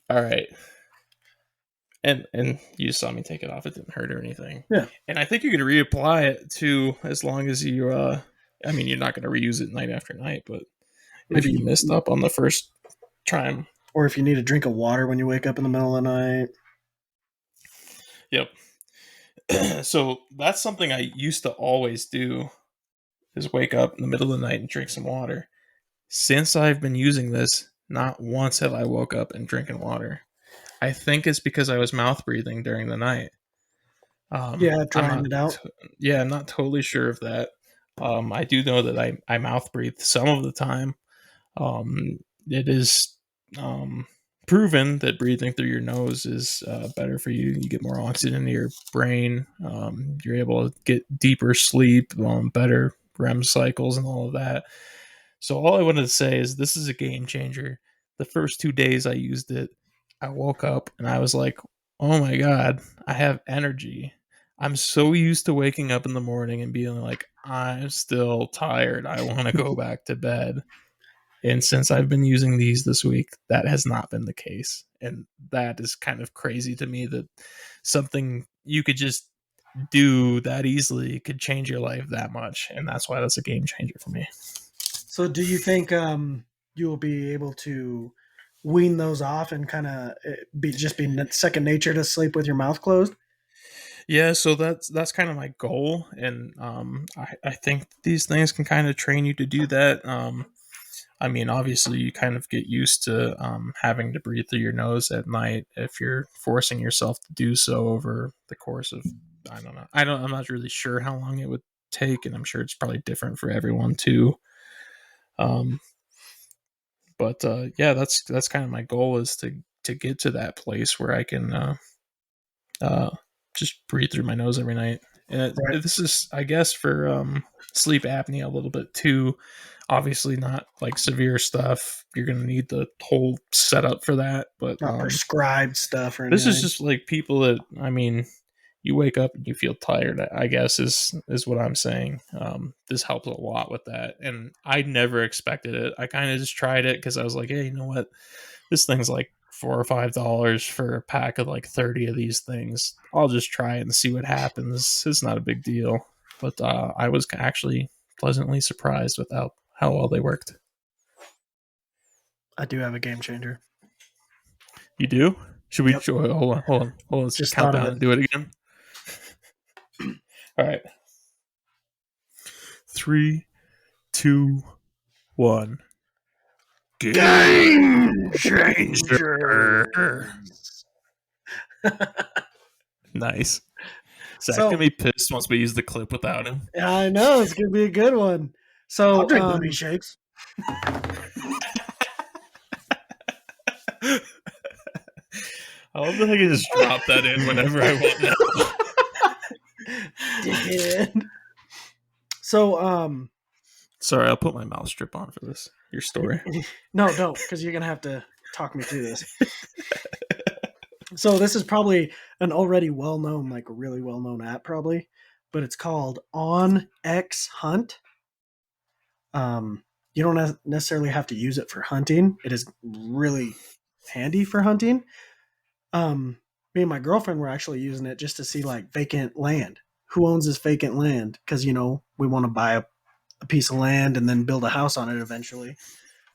All right. And you saw me take it off. It didn't hurt or anything. Yeah. And I think you can reapply it too, as long as you I mean, you're not going to reuse it night after night, but maybe you missed up on the first time. Or if you need a drink of water when you wake up in the middle of the night. Yep. So that's something I used to always do, is wake up in the middle of the night and drink some water. Since I've been using this, not once have I woke up and drinking water. I think it's because I was mouth breathing during the night. Drying it out. I'm not totally sure of that. I do know that I mouth breathe some of the time. It is proven that breathing through your nose is better for you. You get more oxygen to your brain. You're able to get deeper sleep, better REM cycles, and all of that. So all I wanted to say is this is a game changer. The first 2 days I used it, I woke up and I was like, oh my God, I have energy. I'm so used to waking up in the morning and being like, I'm still tired. I want to go back to bed. And since I've been using these this week, that has not been the case. And that is kind of crazy to me, that something you could just do that easily could change your life that much. And that's why that's a game changer for me. So do you think you will be able to wean those off and kind of be second nature to sleep with your mouth closed? Yeah, so that's kind of my goal, and I think these things can kind of train you to do that. I mean, obviously, you kind of get used to having to breathe through your nose at night if you're forcing yourself to do so over the course of, I don't know. I'm not really sure how long it would take, and I'm sure it's probably different for everyone too. But yeah, that's kind of my goal, is to get to that place where I can just breathe through my nose every night. And this is, I guess, for sleep apnea a little bit too. Obviously, not like severe stuff. You're going to need the whole setup for that, but not prescribed stuff or anything. This is just like people that, I mean, you wake up and you feel tired, I guess is what I'm saying. This helps a lot with that, and I never expected it. I kind of just tried it because I was like, hey, you know what? This thing's like $4 or $5 for a pack of like 30 of these things. I'll just try it and see what happens. It's not a big deal. But I was actually pleasantly surprised with how well they worked. I do have a game changer. You do? Should we? Yep. Hold on. Let's just count down and do it again. All right. 3, 2, 1. Gamechanger. Nice. Zach's gonna be pissed once we use the clip without him. Yeah, I know, it's gonna be a good one. So I'll drink booty shakes. I love that I can just drop that in whenever I want now. Dickhead. So sorry, I'll put my mouth strip on for this. Your story. No, don't, because you're gonna have to talk me through this. So this is probably an already well-known, like a really well-known app probably, but it's called OnX Hunt. You don't necessarily have to use it for hunting. It is really handy for hunting. Me and my girlfriend were actually using it just to see like vacant land. Who owns this vacant land? Because, you know, we want to buy a piece of land and then build a house on it eventually.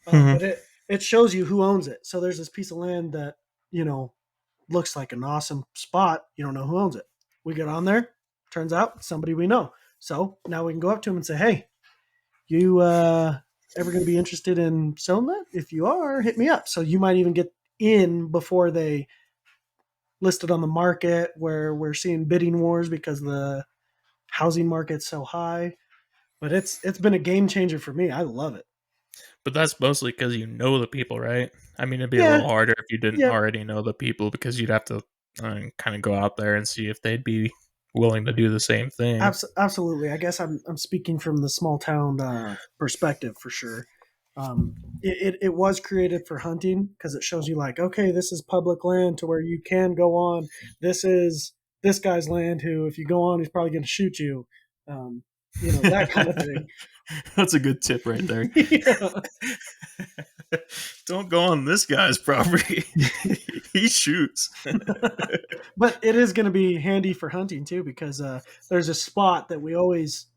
But it shows you who owns it. So there's this piece of land that, you know, looks like an awesome spot. You don't know who owns it. We get on there. Turns out somebody we know. So now we can go up to him and say, hey, you ever going to be interested in selling that? If you are, hit me up. So you might even get in before they listed on the market, where we're seeing bidding wars because the housing market's so high. But it's been a game changer for me. I love it. But that's mostly because you know the people, right? I mean, it'd be a Yeah, little harder if you didn't yeah, already know the people because you'd have to kind of go out there and see if they'd be willing to do the same thing. absolutely. I guess I'm speaking from the small town perspective for sure. It was created for hunting because it shows you like, okay, this is public land to where you can go on. This is this guy's land who, if you go on, he's probably going to shoot you. That kind of thing. That's a good tip right there. Yeah. Don't go on this guy's property. He shoots. But it is going to be handy for hunting too, because there's a spot that we always,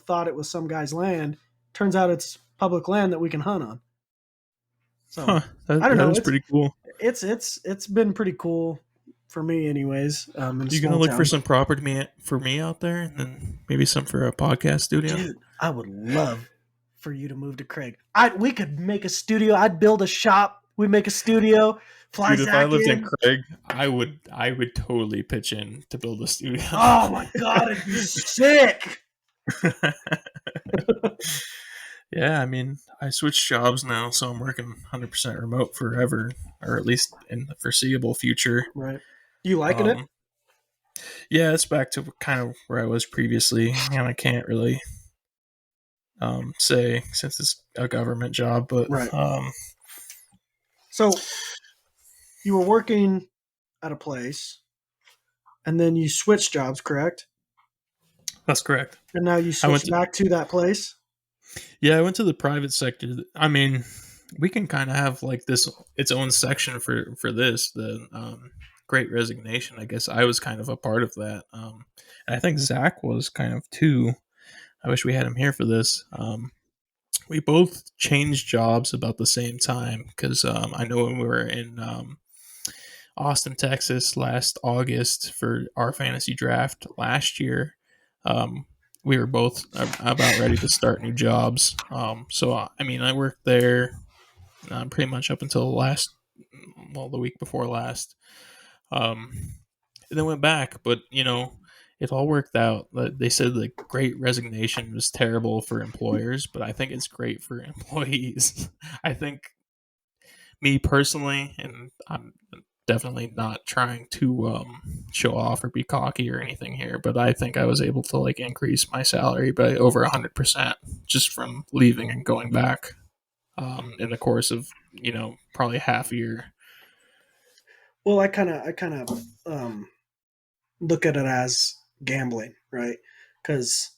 thought it was some guy's land. Turns out it's public land that we can hunt on. So Huh, I don't that know. is pretty cool. It's been pretty cool for me, anyways. In a You gonna small look town. for some property for me out there, and then maybe some for a podcast studio? Dude, I would love for you to move to Craig. We could make a studio. I'd build a shop. We'd make a studio. Fly Dude, if I Zach lived in in. Craig, I would totally pitch in to build a studio. Oh my god, it'd be sick. Yeah, I mean, I switched jobs now, so I'm working 100% remote forever, or at least in the foreseeable future. Right. You liking it? Yeah, it's back to kind of where I was previously, and I can't really say since it's a government job, but Right. So you were working at a place, and then you switched jobs, correct? That's correct. And now you switched back to that place? Yeah, I went to the private sector. I mean, we can kind of have like its own section for this, the Great Resignation. I guess I was kind of a part of that. And I think Zach was kind of too. I wish we had him here for this. We both changed jobs about the same time because I know when we were in Austin, Texas last August for our fantasy draft last year, we were both about ready to start new jobs. So, I mean, I worked there pretty much up until the week before last. And then went back, but, it all worked out. They said the Great Resignation was terrible for employers, but I think it's great for employees. I think me personally, and I'm definitely not trying to show off or be cocky or anything here, but I think I was able to like increase my salary by over 100% just from leaving and going back in the course of probably half a year. Well, I kind of look at it as gambling, right? Because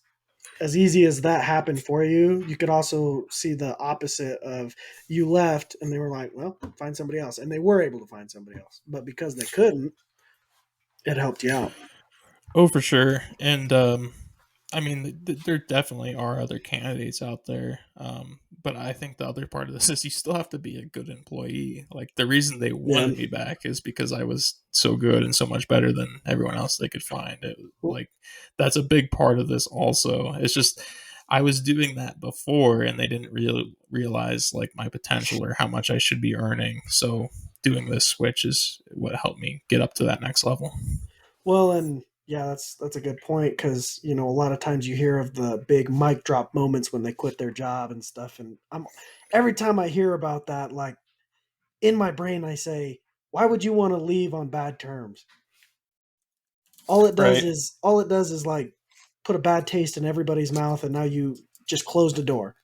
as easy as that happened for you, you could also see the opposite of you left and they were like, well, find somebody else. And they were able to find somebody else. But because they couldn't, it helped you out. Oh, for sure. And I mean, there definitely are other candidates out there. But I think the other part of this is you still have to be a good employee. Like the reason they wanted me back is because I was so good and so much better than everyone else they could find. Like that's a big part of this also. It's just I was doing that before and they didn't really realize like my potential or how much I should be earning. So doing this switch is what helped me get up to that next level. Well, and yeah, that's a good point because a lot of times you hear of the big mic drop moments when they quit their job and stuff, and every time I hear about that, like in my brain, I say, "Why would you want to leave on bad terms?" All it does is like put a bad taste in everybody's mouth, and now you just closed the door.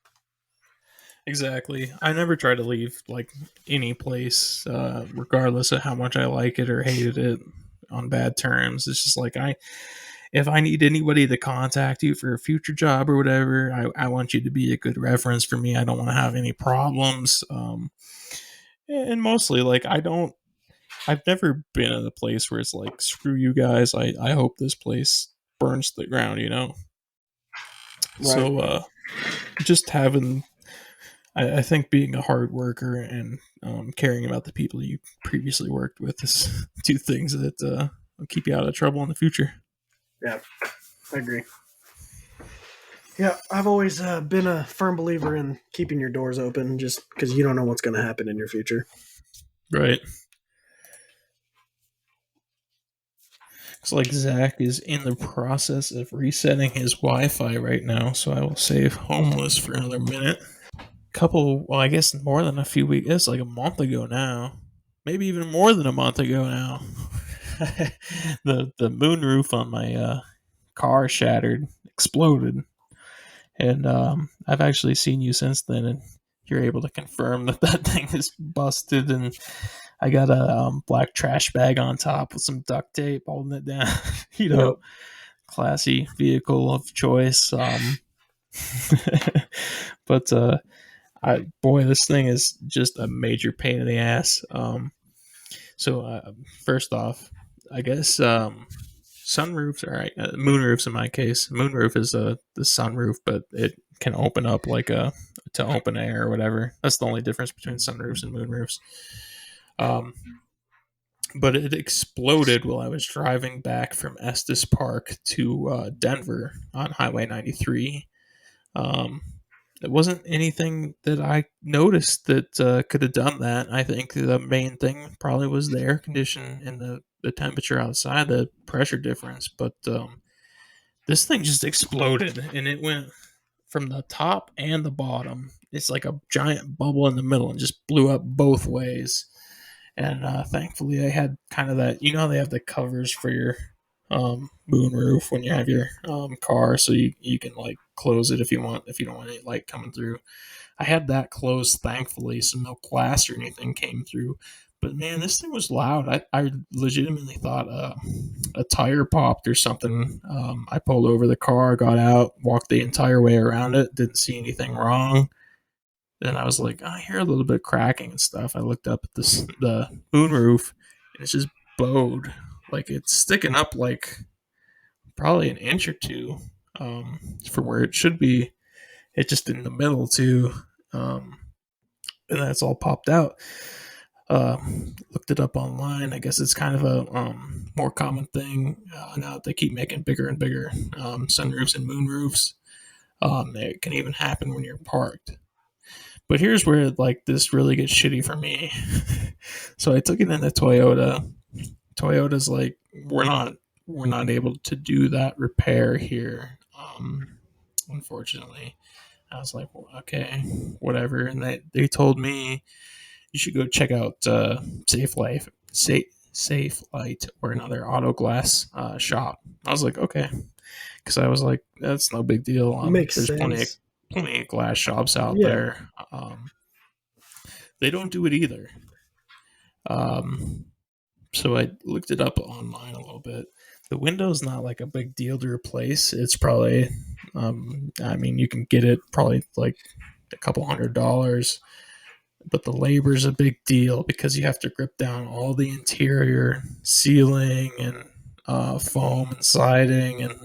Exactly. I never try to leave like any place, regardless of how much I like it or hated it, on bad terms. It's just like if I need anybody to contact you for a future job or whatever, I want you to be a good reference for me. I don't want to have any problems. And mostly like I've never been in a place where it's like, screw you guys. I hope this place burns to the ground, Right. So, just having, I think being a hard worker and caring about the people you previously worked with is two things that will keep you out of trouble in the future. Yeah, I agree. Yeah, I've always been a firm believer in keeping your doors open just because you don't know what's going to happen in your future. Right. Looks like Zach is in the process of resetting his Wi-Fi right now, so I will save homeless for another minute. Well, I guess more than a few weeks. It's like a month ago now, maybe even more than a month ago now. the moonroof on my car shattered, exploded, and I've actually seen you since then, and you're able to confirm that that thing is busted, and I got a black trash bag on top with some duct tape holding it down. Yep. Classy vehicle of choice. But this thing is just a major pain in the ass. First off, I guess sunroofs are right. Moonroofs in my case. Moonroof is the sunroof, but it can open up like to open air or whatever. That's the only difference between sunroofs and moonroofs. But it exploded while I was driving back from Estes Park to Denver on Highway 93. It wasn't anything that I noticed that could have done that. I think the main thing probably was the air condition and the temperature outside, the pressure difference. But this thing just exploded, and it went from the top and the bottom. It's like a giant bubble in the middle and just blew up both ways. And thankfully, I had kind of that. They have the covers for your moon roof when you have your car, so you can like close it if you want, if you don't want any light coming through. I had that closed, thankfully, so no glass or anything came through. But man, this thing was loud. I legitimately thought a tire popped or something. I pulled over the car, got out, walked the entire way around it, didn't see anything wrong. Then I was like, I hear a little bit of cracking and stuff. I looked up at the moon roof, and it's just bowed. Like it's sticking up like probably an inch or two from where it should be. It's just in the middle too. And that's all popped out. Uh, Looked it up online. I guess it's kind of a more common thing now that they keep making bigger and bigger sunroofs and moonroofs. It can even happen when you're parked. But here's where like this really gets shitty for me. So I took it into Toyota. Toyota's like, we're not able to do that repair here. Unfortunately. I was like, well, okay, whatever. And they told me you should go check out Safe Light or another auto glass shop. I was like, okay, because I was like, that's no big deal. Makes There's sense. plenty of glass shops out Yeah. there. They don't do it either. So I looked it up online a little bit. The window's not like a big deal to replace. It's probably, you can get it probably like a couple $100, but the labor's a big deal because you have to grip down all the interior ceiling and foam and siding and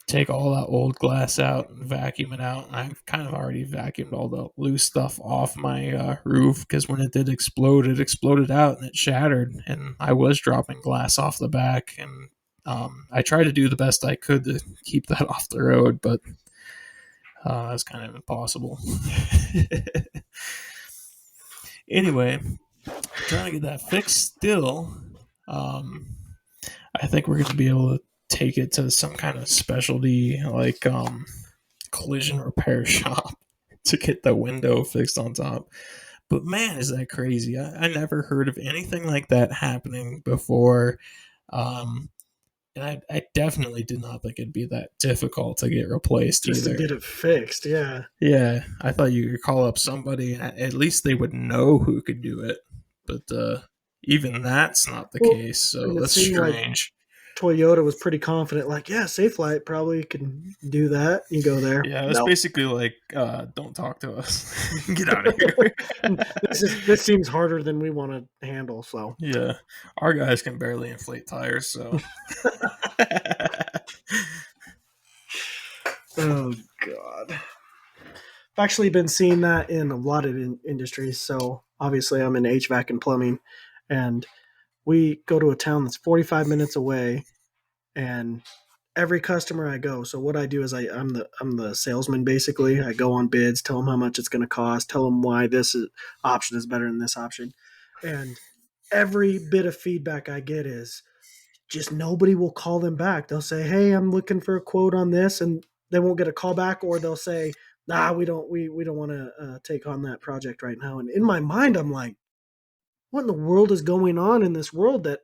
take all that old glass out and vacuum it out. And I've kind of already vacuumed all the loose stuff off my roof because when it did explode, it exploded out and it shattered. And I was dropping glass off the back. And I tried to do the best I could to keep that off the road, but that's kind of impossible. Anyway, trying to get that fixed still. I think we're going to be able to take it to some kind of specialty like collision repair shop to get the window fixed on top. But man, is that crazy. I never heard of anything like that happening before. And I definitely did not think it'd be that difficult to get replaced Just either. to get it fixed, yeah. Yeah, I thought you could call up somebody and at least they would know who could do it. But even that's not the case, so and it that's seemed like strange. Toyota was pretty confident, like, yeah, Safe Light probably can do that. You go there. Yeah, that's No. basically like, don't talk to us. Get out of here. This seems harder than we want to handle, so. Yeah, our guys can barely inflate tires, so. Oh, God. I've actually been seeing that in a lot of industries. So obviously I'm in HVAC and plumbing, and we go to a town that's 45 minutes away, and every customer I go. So what I do is I'm the salesman basically. I go on bids, tell them how much it's going to cost, tell them why option is better than this option, and every bit of feedback I get is, just nobody will call them back. They'll say, "Hey, I'm looking for a quote on this," and they won't get a call back, or they'll say, "Nah, we don't want to take on that project right now." And in my mind, I'm like, what in the world is going on in this world that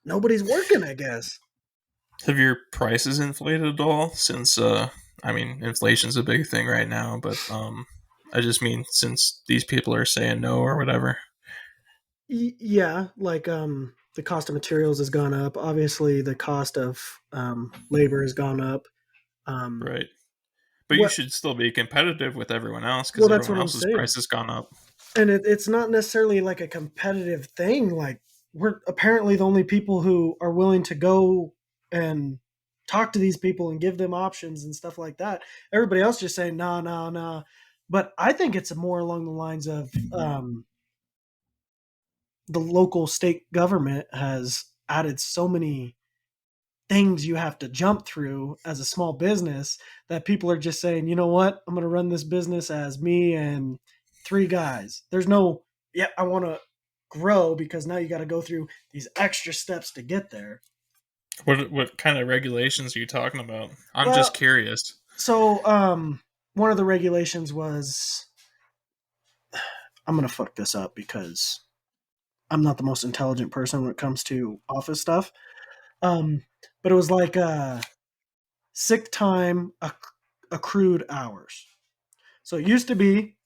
nobody's working? I guess. Have your prices inflated at all since? I mean, inflation's a big thing right now, but I just mean since these people are saying no or whatever. Yeah, like the cost of materials has gone up. Obviously, the cost of labor has gone up. Right. But you What? should still be competitive with everyone else because Well, that's everyone what I'm else's saying. price has gone up. And it's not necessarily like a competitive thing. Like, we're apparently the only people who are willing to go and talk to these people and give them options and stuff like that. Everybody else just saying nah, nah, nah. But I think it's more along the lines of the local state government has added so many things you have to jump through as a small business that people are just saying, you know what, I'm going to run this business as me and three guys. There's no, yeah, I want to grow, because now you got to go through these extra steps to get there. What kind of regulations are you talking about? I'm Well, just curious. so one of the regulations was, I'm going to fuck this up because I'm not the most intelligent person when it comes to office stuff. But it was like sick time accrued hours. So it used to be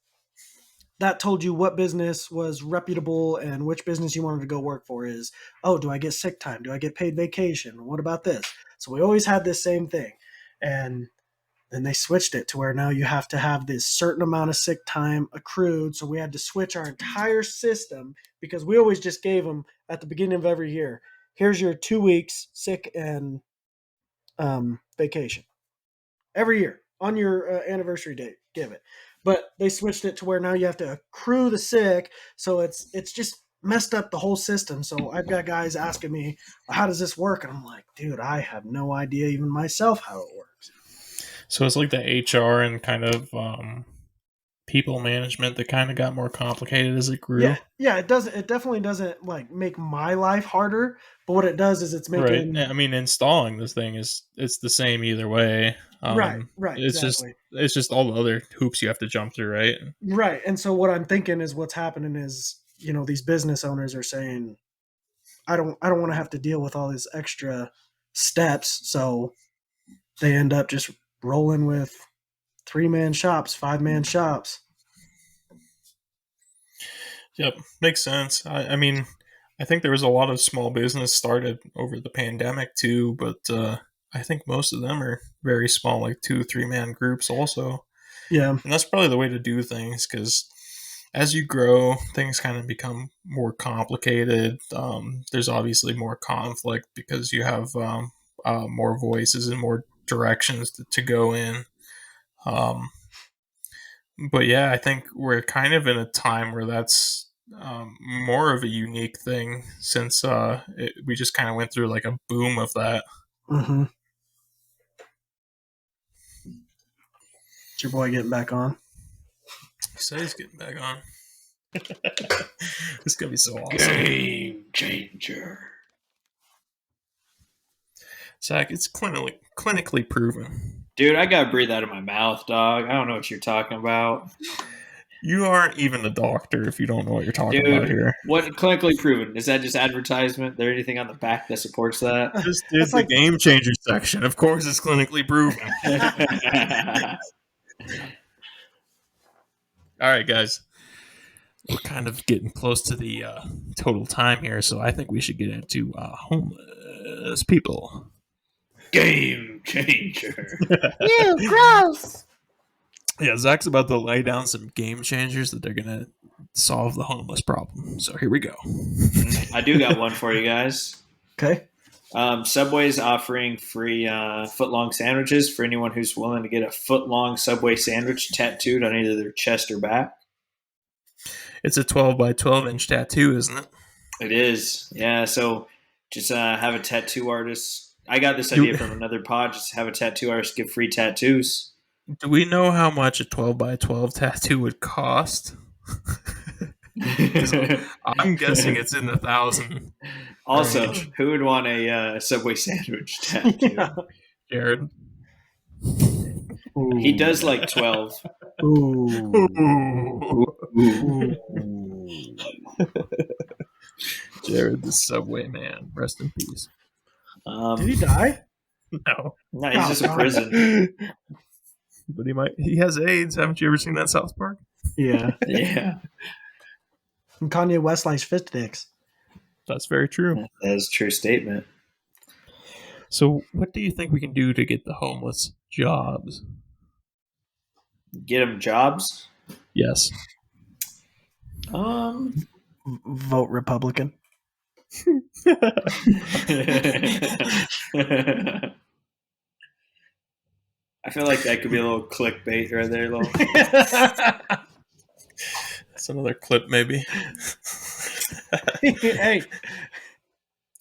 that told you what business was reputable and which business you wanted to go work for. Is, oh, do I get sick time? Do I get paid vacation? What about this? So we always had this same thing. And then they switched it to where now you have to have this certain amount of sick time accrued. So we had to switch our entire system, because we always just gave them at the beginning of every year, here's your 2 weeks sick and vacation every year on your anniversary date. Give it. But they switched it to where now you have to accrue the sick, so it's just messed up the whole system. So I've got guys asking me, "How does this work?" And I'm like, "Dude, I have no idea even myself how it works." So it's like the HR and kind of people management that kind of got more complicated as it grew. Yeah, it doesn't. It definitely doesn't like make my life harder. But what it does is it's Right. making I mean, installing this thing it's the same either way. right, It's exactly. just all the other hoops you have to jump through, right? Right. And so what I'm thinking is what's happening is, these business owners are saying, I don't want to have to deal with all these extra steps. So they end up just rolling with 3-man shops, 5-man shops. Yep, makes sense. I mean, I think there was a lot of small business started over the pandemic too, but I think most of them are very small, like 2-3 man groups also. Yeah. And that's probably the way to do things, because as you grow, things kind of become more complicated. There's obviously more conflict because you have more voices and more directions to go in. Um, but yeah, I think we're kind of in a time where that's more of a unique thing, since we just kind of went through like a boom of that. Mm-hmm. Is your boy getting back on? He said he's getting back on. This is gonna be so awesome. Game changer. Zach, it's clinically proven. Dude, I gotta breathe out of my mouth, dog. I don't know what you're talking about. You aren't even a doctor if you don't know what you're talking Dude, about here. what clinically proven? Is that just advertisement? There anything on the back that supports that? Just did That's the like- game changer section. Of course, it's clinically proven. All right, guys. We're kind of getting close to the total time here, so I think we should get into homeless people. Game changer. Ew, gross. Yeah, Zach's about to lay down some game changers that they're going to solve the homeless problem. So here we go. I do got one for you guys. Okay. Subway's offering free foot-long sandwiches for anyone who's willing to get a foot-long Subway sandwich tattooed on either their chest or back. It's a 12 by 12 inch tattoo, isn't it? It is. Yeah, so just have a tattoo artist. I got this idea from another pod. Just have a tattoo artist give free tattoos. Do we know how much a 12 by 12 tattoo would cost? I'm guessing it's in the 1,000. Also, Strange. who would want a Subway sandwich tattoo? Yeah. Jared. He does like 12. Ooh. Ooh. Ooh. Jared, the Subway man. Rest in peace. Did he die? No. No, he's just in God. prison. But he has AIDS. Haven't you ever seen that South Park? Yeah. Yeah, And Kanye West likes fish sticks. That's very true. that is a true statement. So what do you think we can do to get the homeless jobs? Get him jobs. Yes. Vote Republican. I feel like that could be a little clickbait right there, little. That's another clip, maybe. Hey,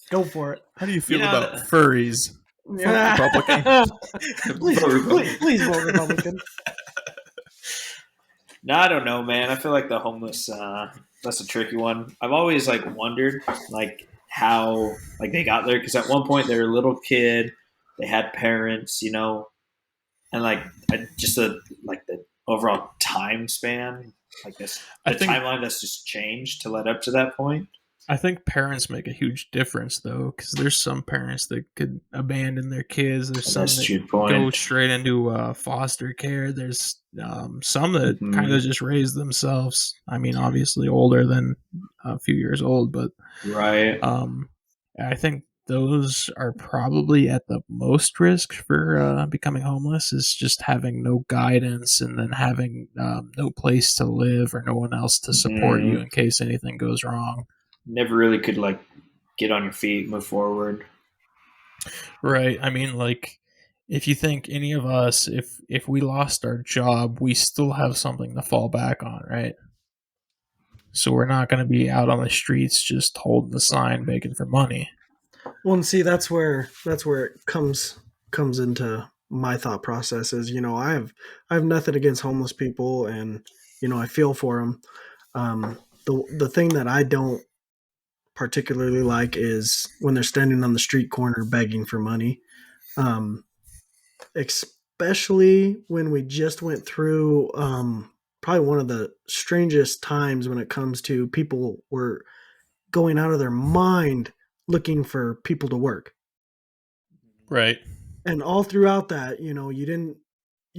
go for it. How do you feel You know, about furries? Republican. Please vote Republican. No, I don't know, man. I feel like the homeless. That's a tricky one. I've always like wondered, like how like they got there because at one point they were a little kid, they had parents, you know, and like just the overall time span, like this, the timeline that's just changed to lead up to that point. I think parents make a huge difference, though, because there's some parents that could abandon their kids. There's some That's a that good point. go straight into foster care. There's some that kind of just raise themselves. I mean, obviously older than a few years old, but Right. I think those are probably at the most risk for becoming homeless, is just having no guidance and then having no place to live or no one else to support you in case anything goes wrong. Never really could like get on your feet, move forward. Right. I mean, like, if you think any of us, if we lost our job, we still have something to fall back on, right? So we're not going to be out on the streets just holding the sign begging for money. Well, and see, that's where it comes into my thought process. Is, you know, I have nothing against homeless people, and you know, I feel for them. The thing that I don't particularly like is when they're standing on the street corner begging for money. Especially when we just went through probably one of the strangest times when it comes to people were going out of their mind looking for people to work. Right. And all throughout that, you know, you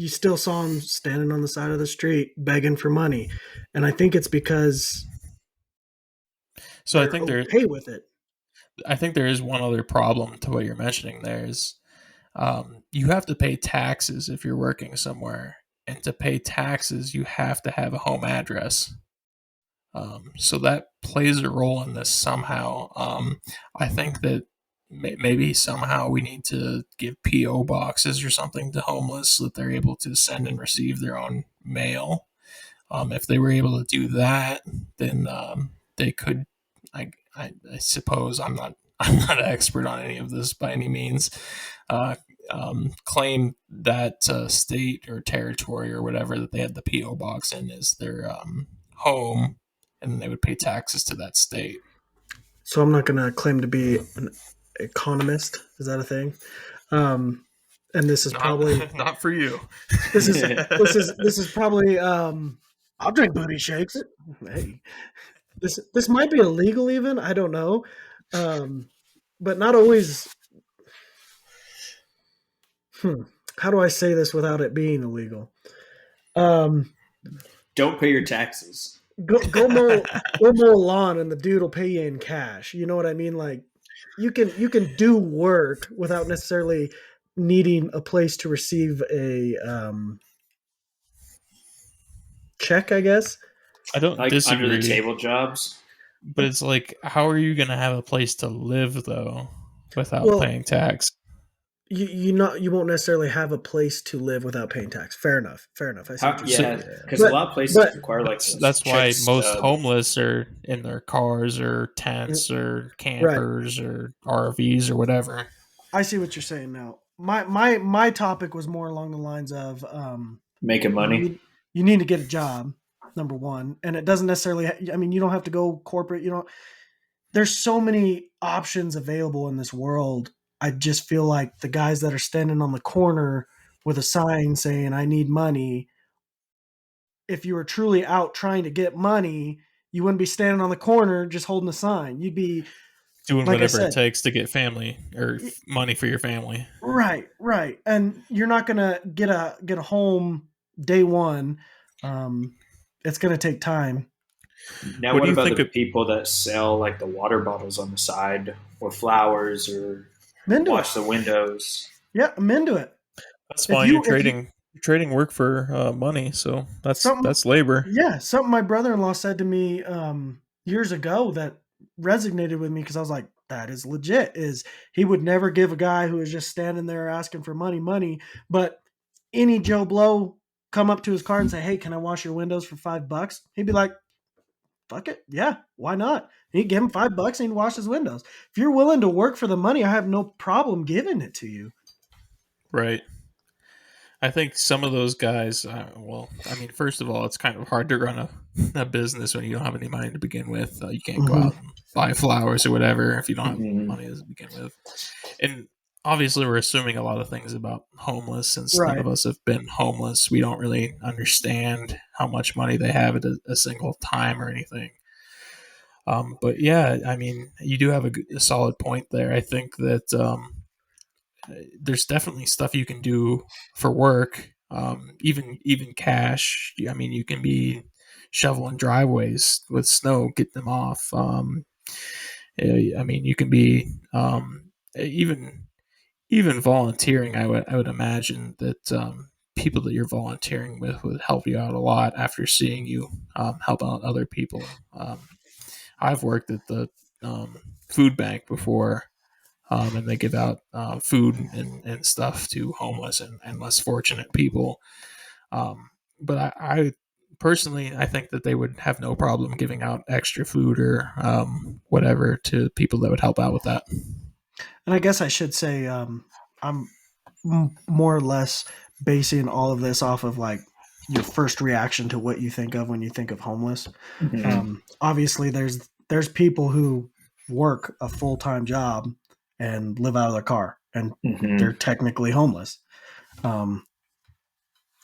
still saw them standing on the side of the street begging for money. And I think it's because So they're okay with it. I think there is one other problem to what you're mentioning. There is you have to pay taxes if you're working somewhere, and to pay taxes, you have to have a home address. So that plays a role in this somehow. I think that maybe somehow we need to give PO boxes or something to homeless so that they're able to send and receive their own mail. If they were able to do that, then they could. I suppose I'm not an expert on any of this by any means. Claim that state or territory or whatever that they had the PO box in is their home, and then they would pay taxes to that state. So I'm not going to claim to be an economist. Is that a thing? And this is probably not for you. This is probably. I'll drink booty shakes. Hey, this might be illegal even. I don't know, but not always. How do I say this without it being illegal? Don't pay your taxes. Go mow a lawn, and the dude will pay you in cash. You know what I mean? Like you can do work without necessarily needing a place to receive a check, I guess. I don't like disagree. Under the table jobs. But it's like, how are you going to have a place to live though without paying tax? You won't necessarily have a place to live without paying tax. Fair enough. I see what you're saying. Because a lot of places require like that's why most homeless are in their cars or tents or campers or RVs or whatever. I see what you're saying now. My topic was more along the lines of making money. You need to get a job, number one, and it doesn't necessarily. I mean, you don't have to go corporate. You don't. there's so many options available in this world. I just feel like the guys that are standing on the corner with a sign saying I need money, if you were truly out trying to get money, you wouldn't be standing on the corner just holding a sign. You'd be, Doing like I whatever it said, takes to get family or money for your family. right, right. And you're not gonna get a home day one. Um, it's gonna take time. Now, What what do you about think the of? people that sell like the water bottles on the side, or flowers, I'm or into it. wash the windows? Yeah, I'm into it. That's If fine. You're you trading work for money, so something that's labor. yeah, something my brother-in-law said to me years ago that resonated with me because I was like, that is legit. Is he would never give a guy who is just standing there asking for money, but any Joe Blow come up to his car and say, "Hey, can I wash your windows for $5?" He'd be like, "Fuck it, yeah, why not?" He'd give him $5 and he'd wash his windows. If you're willing to work for the money, I have no problem giving it to you. Right. I think some of those guys, well, I mean, first of all, it's kind of hard to run a business when you don't have any money to begin with. You can't go Hmm. out and buy flowers or whatever if you don't have Hmm. money to begin with. And obviously, we're assuming a lot of things about homeless since none Right. of us have been homeless. We don't really understand how much money they have at a single time or anything. But yeah, I mean, you do have a solid point there. I think that there's definitely stuff you can do for work, even cash. I mean, you can be shoveling driveways with snow, get them off. I mean, you can be even volunteering. I would imagine that people that you're volunteering with would help you out a lot after seeing you help out other people. I've worked at the food bank before, and they give out food and stuff to homeless and less fortunate people. But I personally, I think that they would have no problem giving out extra food or whatever to people that would help out with that. And I guess I should say I'm more or less basing all of this off of like your first reaction to what you think of when you think of homeless. Hmm. Obviously, there's people who work a full time job and live out of their car, and Hmm. they're technically homeless. Um,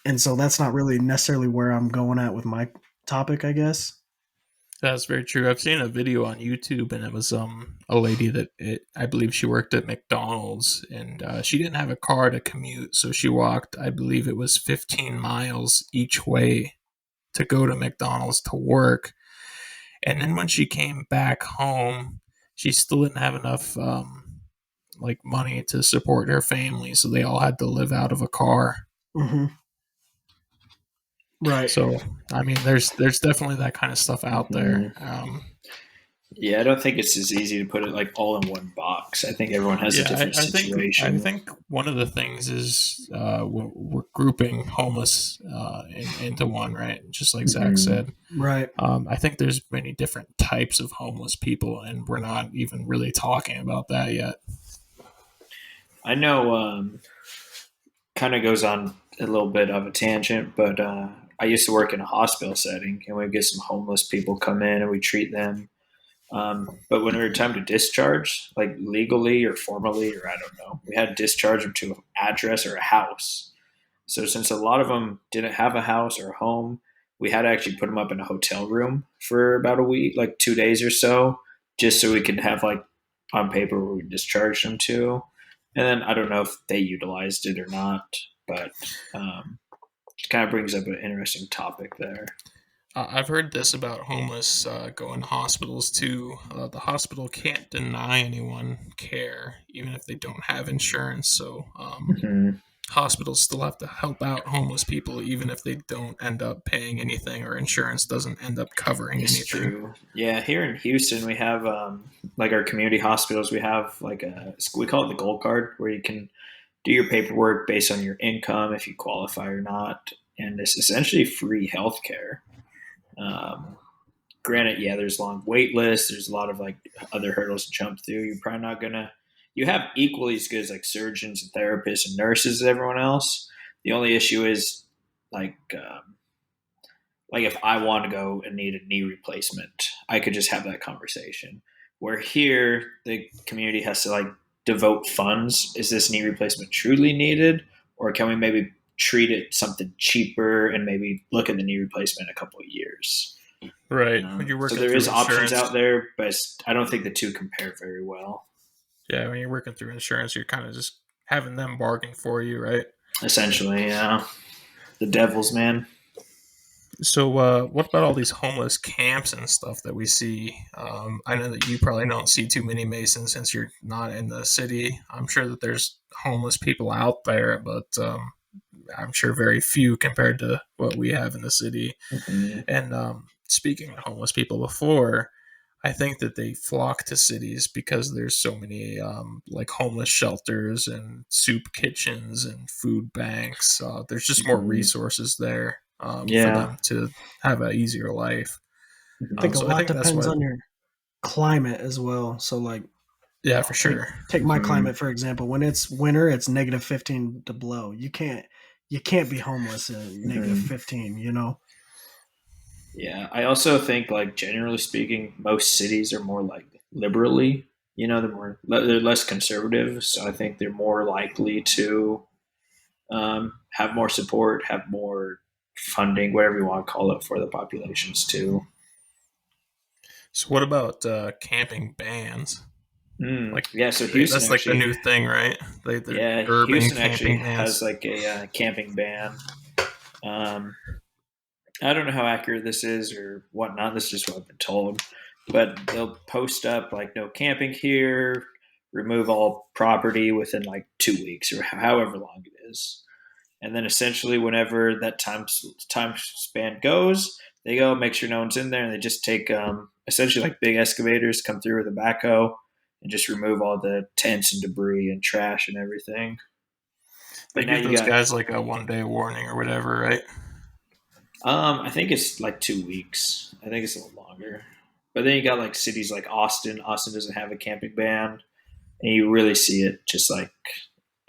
and so that's not really necessarily where I'm going at with my topic, I guess. That's very true. I've seen a video on YouTube, and it was a lady that I believe she worked at McDonald's, and she didn't have a car to commute, so she walked. I believe it was 15 miles each way to go to McDonald's to work. And then when she came back home, she still didn't have enough like money to support her family, so they all had to live out of a car. Hmm. Right. So I mean, there's definitely that kind of stuff out there. Hmm. Yeah, I don't think it's as easy to put it like all in one box. I think everyone has a Yeah, different I situation. think one of the things is we're grouping homeless into one, right? Just like Zach Hmm. said. Right. I think there's many different types of homeless people, and we're not even really talking about that yet. I know, kind of goes on a little bit of a tangent, but I used to work in a hospital setting, and we get some homeless people come in, and we treat them. But when it was time to discharge, like legally or formally, or I don't know, we had to discharge them to an address or a house. So since a lot of them didn't have a house or a home, we had to actually put them up in a hotel room for about a week, like 2 days or so, just so we could have like on paper where we discharged them to. And then I don't know if they utilized it or not, but it kind of brings up an interesting topic there. I've heard this about homeless going to hospitals too. The hospital can't deny anyone care, even if they don't have insurance. So Hmm. hospitals still have to help out homeless people, even if they don't end up paying anything or insurance doesn't end up covering It's anything. true. Yeah, here in Houston, we have like our community hospitals. We have like we call it the Gold Card, where you can do your paperwork based on your income if you qualify or not, and it's essentially free healthcare. Um, Granted, yeah, there's long wait lists. There's a lot of like other hurdles to jump through. You're probably not gonna. You have equally as good as like surgeons and therapists and nurses as everyone else. The only issue is like like if I want to go and need a knee replacement, I could just have that conversation. Where here, the community has to like devote funds. Is this knee replacement truly needed, or can we maybe treat it something cheaper and maybe look at the knee replacement in a couple of years? Right. When you're So working there through is options insurance. out there, but I don't think the two compare very well. Yeah, when you're working through insurance, you're kind of just having them bargain for you, right? Essentially, yeah. The Devils, man. So, what about all these homeless camps and stuff that we see? I know that you probably don't see too many Masons since you're not in the city. I'm sure that there's homeless people out there, but I'm sure very few compared to what we have in the city. Mm-hmm. And speaking of homeless people before, I think that they flock to cities because there's so many like homeless shelters and soup kitchens and food banks. There's just more resources there for Yeah. them to have an easier life. I think a So I lot think that's depends why, on your climate as well. So like yeah, for take sure. take my Mhm. climate for example. When it's winter, it's -15 to below. You can't be homeless in -15, you know? Yeah. I also think, like, generally speaking, most cities are more like liberally, they're less conservative. So I think they're more likely to have more support, have more funding, whatever you want to call it, for the populations too. So what about camping bans? Like Yeah. So Houston that's like the actually, new thing, right? They're yeah, urban Houston actually camping has bans. like a camping ban. Um, I don't know how accurate this is or whatnot. This is just what I've been told. But they'll post up like no camping here, remove all property within like 2 weeks or however long it is. And then essentially, whenever that time span goes, they go make sure no one's in there, and they just take essentially like big excavators, come through with a backhoe, and just remove all the tents and debris and trash and everything. They But now give you those got guys like a 1 day warning or whatever, right? I think it's like 2 weeks. I think it's a little longer. But then you got like cities like Austin. Austin doesn't have a camping ban, and you really see it just like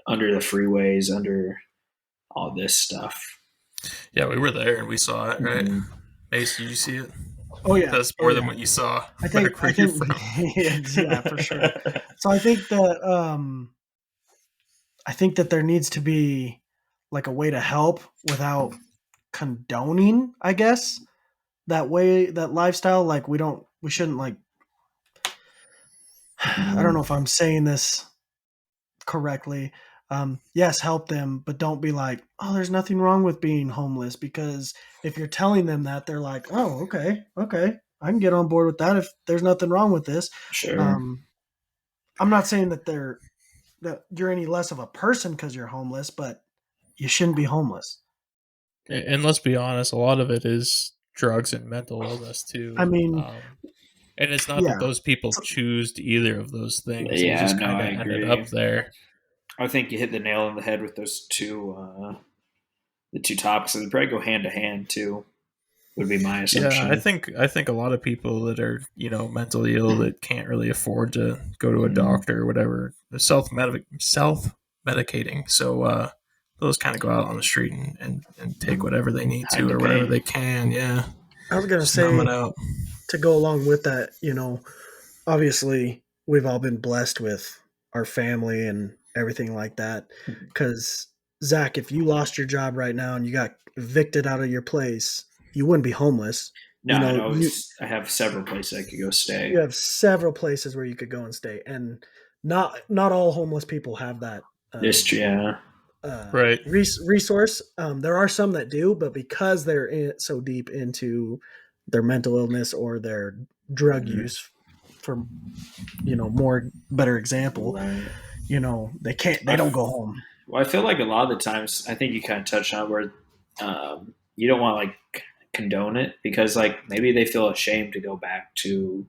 under the freeways, under all this stuff. Yeah, we were there and we saw it, right? Mm-hmm. Mace, did you see it? Oh yeah. That's Oh more than yeah. what you saw I back where you're think from. yeah, for sure. So I think that there needs to be like a way to help without condoning, I guess, that lifestyle. Like we shouldn't like I don't know if I'm saying this correctly. Yes, help them, but don't be like, oh, there's nothing wrong with being homeless, because if you're telling them that, they're like, oh, okay, I can get on board with that if there's nothing wrong with this. Sure. Um, I'm not saying that you're any less of a person because you're homeless, but you shouldn't be homeless. And let's be honest, a lot of it is drugs and mental illness too. I mean, And it's not that yeah, those people choose either of those things; they Yeah, just no, kind I of ended agree. up there. I think you hit the nail on the head with those the two topics. They probably go hand to hand too. Would be my Yeah, assumption. I think a lot of people that are mentally ill that can't really afford to go to a Mm, doctor or whatever, they're self medicating. So those kind of go out on the street and take whatever they need hide to the or whatever pain. they can. Yeah, I was gonna just numb it say, out. to go along with that, obviously we've all been blessed with our family and everything like that. Because Zach, if you lost your job right now and you got evicted out of your place, you wouldn't be homeless. No, I know. You I have several places I could go stay. you have several places where you could go and stay, and not all homeless people have that This, yeah. Right. resource. There are some that do, but because they're so deep into their mental illness or their drug Mm, use, for more better example, right. they don't go home. Well, I feel like a lot of the times, I think you kind of touched on where you don't want to like condone it because like maybe they feel ashamed to go back to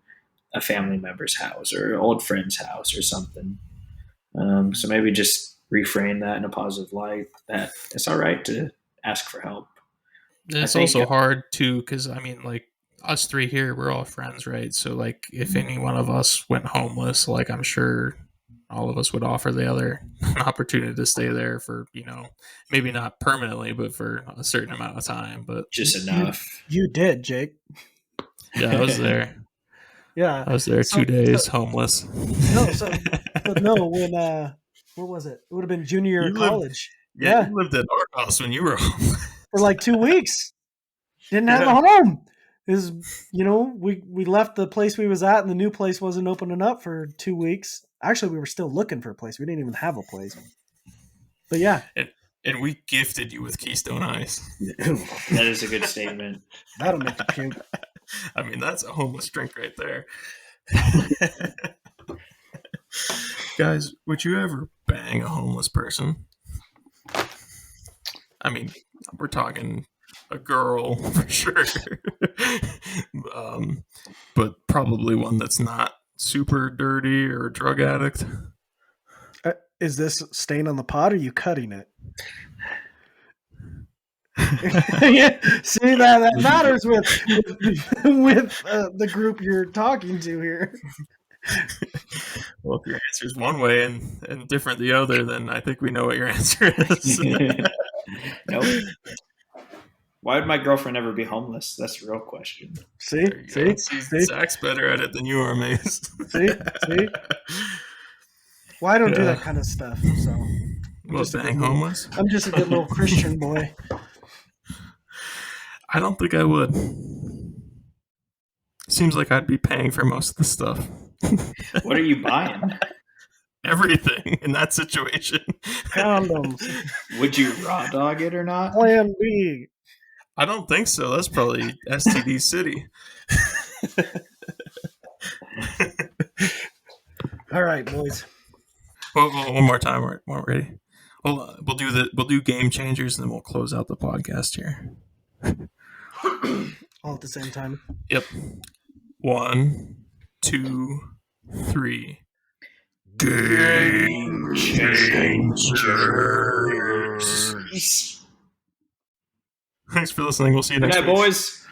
a family member's house or an old friend's house or something. So maybe just reframe that in a positive light that it's all right to ask for help. I It's think, also hard too because I mean, like us three here, we're all friends, right? So like, if any one of us went homeless, like I'm sure all of us would offer the other an opportunity to stay there for maybe not permanently, but for a certain amount of time. But just You enough. you did, Jake. yeah, I was there. Yeah. I was there 2 days, homeless. When what was it? It would have been junior year of college. You lived at our house when you were home. For like 2 weeks. Didn't have a home. We left the place we was at, and the new place wasn't opening up for 2 weeks. Actually, we were still looking for a place. We didn't even have a place. But yeah. And we gifted you with Keystone Ice. That is a good statement. That'll make you puke. I mean, that's a homeless drink right there. Guys, would you ever bang a homeless person? I mean, we're talking a girl for sure. But probably one that's not super dirty or a drug addict. Is this staying on the pod, or are you cutting it? See, that matters with the group you're talking to here. Well, if your answer is one way and different the other, then I think we know what your answer is. Nope. Why would my girlfriend ever be homeless? That's the real question. See? Zach's better at it than you are, Mace. See? Well, I don't do that kind of stuff, so. Homeless? I'm just a good little Christian boy. I don't think I would. Seems like I'd be paying for most of the stuff. What are you buying? Everything in that situation. Condoms. Would you raw dog it or not? Plan B. I don't think so. That's probably STD City. All right, boys. Well, one more time. We're ready. We'll do Gamechangers, and then we'll close out the podcast here. All at the same time. Yep. 1, 2, 3. Gamechangers. Thanks for listening. We'll see you next week. Good night, boys.